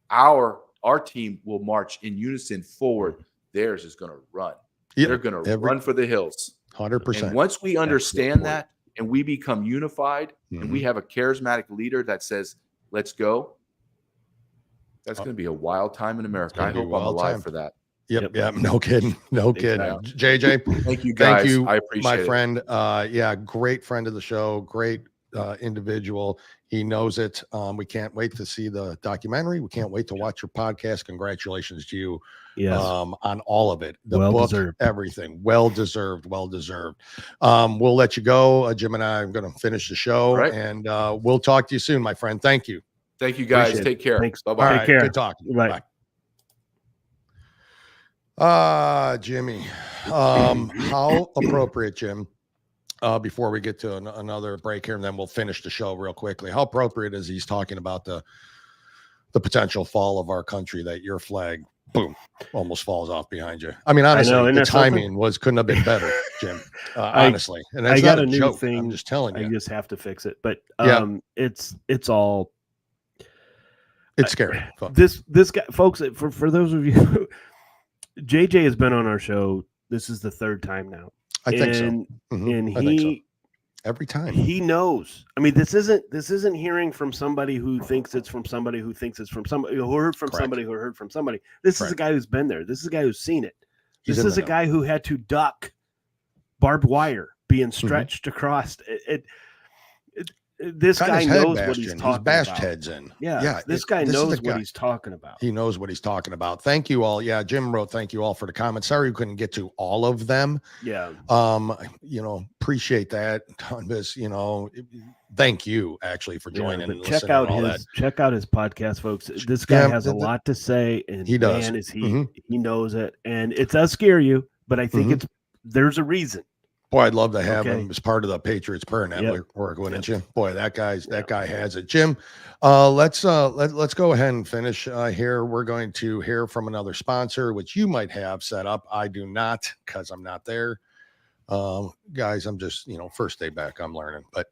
our team will march in unison forward. Theirs is going to run. They're going to run for the hills. 100%. And once we understand that and we become unified and we have a charismatic leader that says, let's go, that's going to be a wild time in America. I hope I'm alive for that. Yep. No kidding. No kidding. JJ, thank you guys. Thank you, I appreciate my friend. Great friend of the show. Great individual. He knows it. We can't wait to see the documentary. We can't wait to watch your podcast. Congratulations to you on all of it. The book, deserved. Everything. Well deserved. We'll let you go. Jim and I are going to finish the show and we'll talk to you soon, my friend. Thank you. Thank you guys. Take care. Thanks. Bye-bye. Take care. Good talking. Bye. Jimmy, how appropriate, Jim, before we get to another break here, and then we'll finish the show real quickly. How appropriate is he's talking about the potential fall of our country, that your flag, boom, almost falls off behind you. I mean, honestly, the timing couldn't have been better, Jim, honestly. And that's not a new joke. Thing. I'm just telling you. I just have to fix it. But it's all. It's scary. This guy, folks, for those of you, JJ has been on our show. This is the third time now. I think so. And he every time he knows. I mean, this isn't hearing from somebody who thinks it's from somebody who thinks it's from somebody who heard from somebody who heard from somebody. This is a guy who's been there. This is a guy who's seen it. This is a guy who had to duck barbed wire being stretched across it. This guy knows what he's talking about. He's bashed heads in. Yeah. This guy knows what he's talking about. He knows what he's talking about. Thank you all. Yeah, Jim wrote, thank you all for the comments. Sorry we couldn't get to all of them. Yeah. Appreciate that. Thank you actually for joining and listening. Check out his podcast, folks. This guy has a lot to say, and he does. Man, he knows it, and it does scare you, but I think there's a reason. Boy, I'd love to have him as part of the Patriots Prayer Network, wouldn't you? Boy, that guy has it. Jim, let's go ahead and finish here. We're going to hear from another sponsor, which you might have set up. I do not, because I'm not there. Guys, I'm just, first day back, I'm learning. But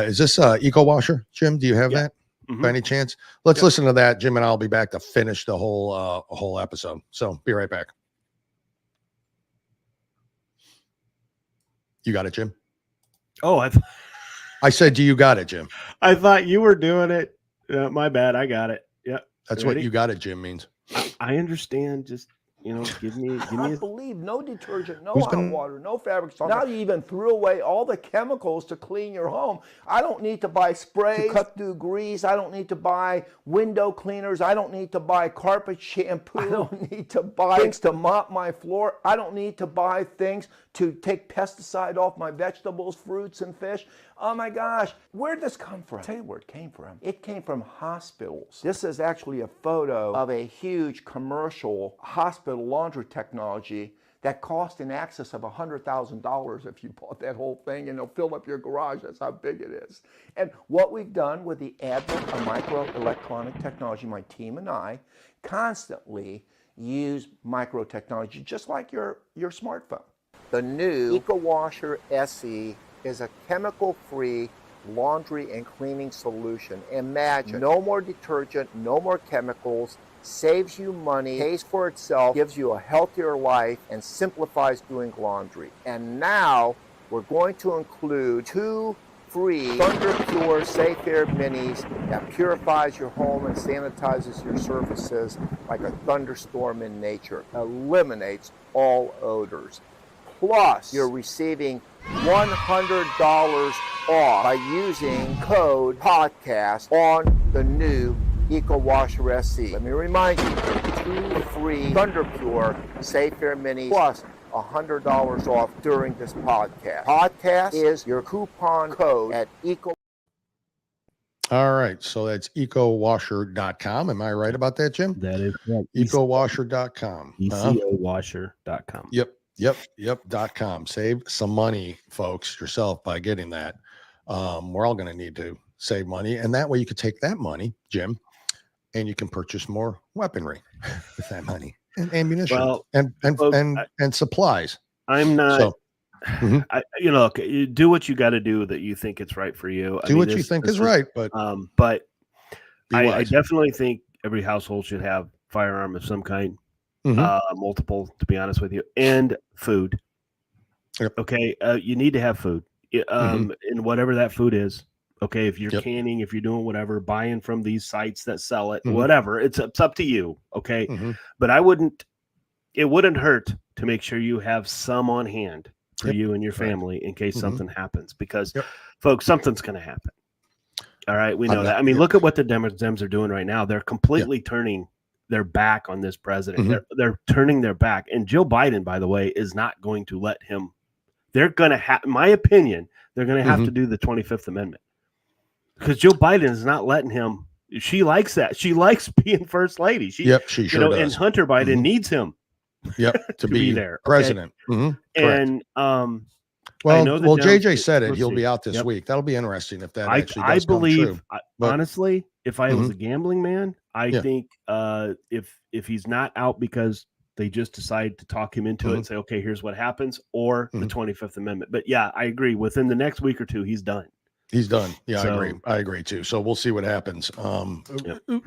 is this Eco Washer, Jim? Do you have that? by any chance? Let's listen to that. Jim and I'll be back to finish the whole episode. So be right back. You got it, Jim? Oh, I said, do you got it, Jim? I thought you were doing it. My bad. I got it. Yeah. That's what you got it, Jim means. I understand. Just, give me. I believe no detergent, no hot water, no fabric softener. Now you even threw away all the chemicals to clean your home. I don't need to buy spray to cut through grease. I don't need to buy window cleaners. I don't need to buy carpet shampoo. I don't need to buy things to mop my floor. I don't need to buy things to take pesticide off my vegetables, fruits, and fish. Oh my gosh, where did this come from? I'll tell you where it came from. It came from hospitals. This is actually a photo of a huge commercial hospital laundry technology that cost in excess of $100,000 if you bought that whole thing, and it'll fill up your garage. That's how big it is. And what we've done with the advent of microelectronic technology, my team and I constantly use microtechnology just like your smartphone. The new EcoWasher SE is a chemical-free laundry and cleaning solution. Imagine, no more detergent, no more chemicals, saves you money, pays for itself, gives you a healthier life, and simplifies doing laundry. And now we're going to include 2 free Thunder Pure Safe Air Minis that purifies your home and sanitizes your surfaces like a thunderstorm in nature, eliminates all odors. Plus, you're receiving $100 off by using code podcast on the new EcoWasher SE. Let me remind you, 2 free Thunder Pure Safe Air Minis plus $100 off during this podcast. Podcast is your coupon code at Eco. All right. So that's ecowasher.com. Am I right about that, Jim? That is correct. Ecowasher.com. ECOWasher.com. Yep.com. Save some money, folks, yourself by getting that. We're all going to need to save money. And that way you could take that money, Jim, and you can purchase more weaponry with that money and ammunition and supplies. I'm not. So, look, you do what you got to do that you think it's right for you. Do what you think is right, but I definitely think every household should have firearm of some kind. Multiple, to be honest with you, and food. Yep. Okay, you need to have food, and whatever that food is. Okay, if you're canning, if you're doing whatever, buying from these sites that sell it, whatever, it's up to you. Okay, but it wouldn't hurt to make sure you have some on hand for you and your family in case something happens, because folks, something's going to happen. All right, we know that. I mean, look at what the Dems are doing right now. They're completely turning their back on this president. They're turning their back. And Joe Biden, by the way, is not going to let him. They're going to have, in my opinion, they're going to have to do the 25th Amendment, because Joe Biden is not letting him. She likes that. She likes being first lady. She sure does. And Hunter Biden needs him. To be there, president. And well, JJ said it. He'll be out this week. That'll be interesting if that actually does come true. Honestly, if I was a gambling man, I think if he's not out because they just decide to talk him into it and say, okay, here's what happens, or the 25th Amendment. But yeah, I agree. Within the next week or two, he's done. He's done. Yeah, so, I agree too. So we'll see what happens.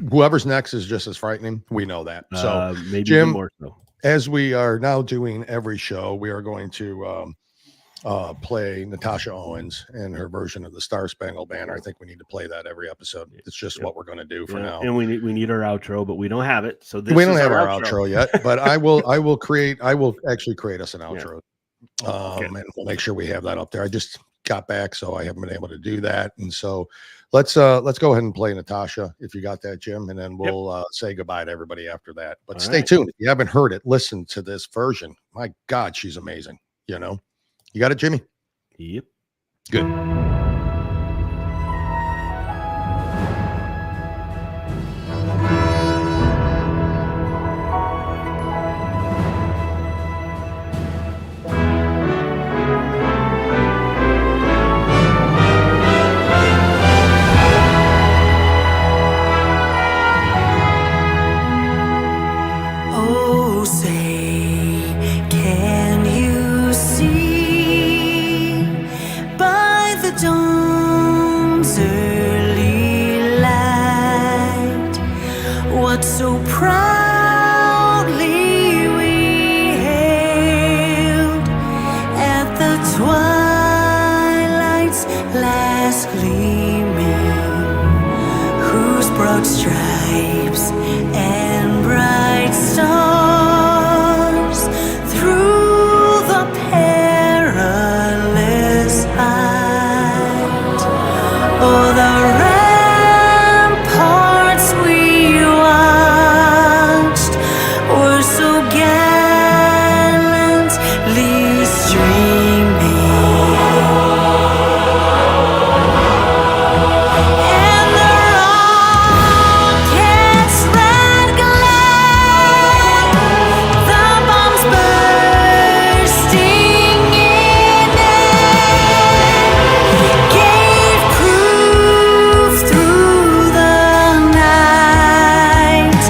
Whoever's next is just as frightening. We know that. So maybe Jim, even more so. As we are now doing every show, we are going to play Natasha Owens and her version of the Star Spangled Banner. I think we need to play that every episode. It's just what we're going to do for now. And we need our outro, but we don't have it. So we don't have our outro yet. But I will actually create us an outro, and we'll make sure we have that up there. I just got back, so I haven't been able to do that. And so let's go ahead and play Natasha, if you got that, Jim, and then we'll say goodbye to everybody after that. But stay tuned. If you haven't heard it, listen to this version. My God, she's amazing. You got it, Jimmy? Yep. Good. Oh, say, can you see by the dawn's early light so proudly we hailed at the twilight's last gleaming, whose broad stripes and bright stars through the perilous fight. Oh, the ramparts we watched were so gallantly streaming, and the rockets red glare, the bombs bursting in air, gave proof through the night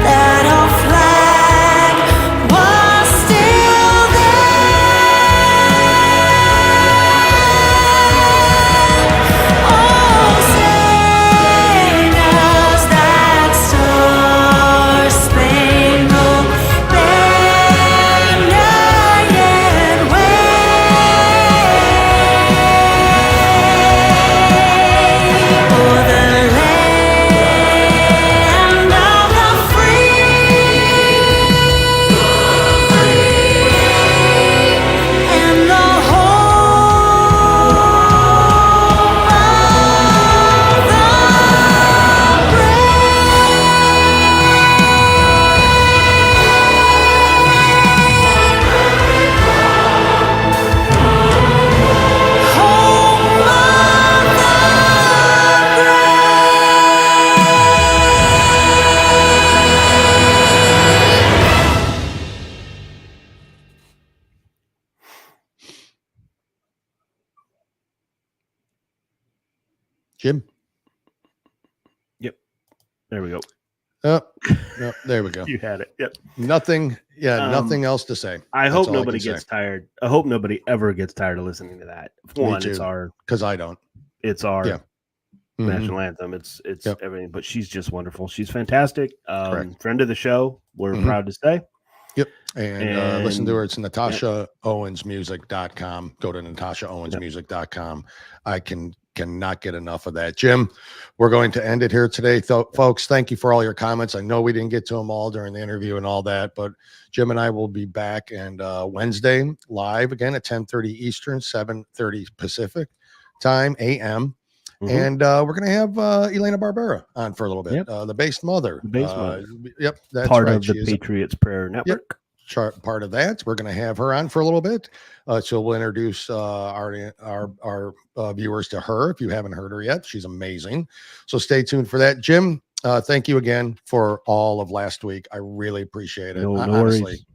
that our flag was still there. Oh, sing us that star-spangled banner yet wave o'er the land of the free and the hope of the Jim. There we go. Oh, no, there we go. You had it. Yep. Nothing. Yeah, nothing else to say. I That's hope all nobody can gets say. tired. I hope nobody ever gets tired of listening to that. One, it's too. our Because I don't. Yeah. Mhm. national anthem. It's Yep. everything, but she's just wonderful. She's fantastic. Correct. Friend of the show. We're Mhm. proud to say. Yep. And listen to And- her. It's NatashaOwensMusic.com. Go to NatashaOwensMusic.com. I cannot get enough of that. Jim, we're going to end it here today. Folks, thank you for all your comments. I know we didn't get to them all during the interview and all that, but Jim and I will be back and Wednesday live again at 10:30 Eastern, 7:30 Pacific time, AM. Mhm. And we're going to have Elena Barbera on for a little bit. Yep. The based mother. The based mother. Yep. That's Part right. of the She is Patriots Prayer Network. part of that. We're going to have her on for a little bit. So we'll introduce our viewers to her. If you haven't heard her yet, she's amazing. So stay tuned for that. Jim, thank you again for all of last week. I really appreciate it. No Honestly. worries.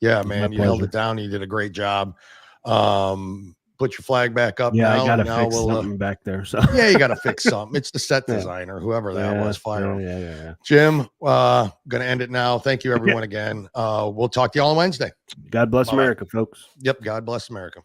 Yeah, It's man, my you held pleasure. it down. You did a great job. Put your flag back up. Yeah, now. I gotta Now fix something back there. So yeah, you got to fix something. It's the set Yeah. designer, whoever that was. Fire him. Yeah. Jim, gonna end it now. Thank you, everyone, again. We'll talk to you all on Wednesday. God bless Bye-bye. America, folks. Yep. God bless America.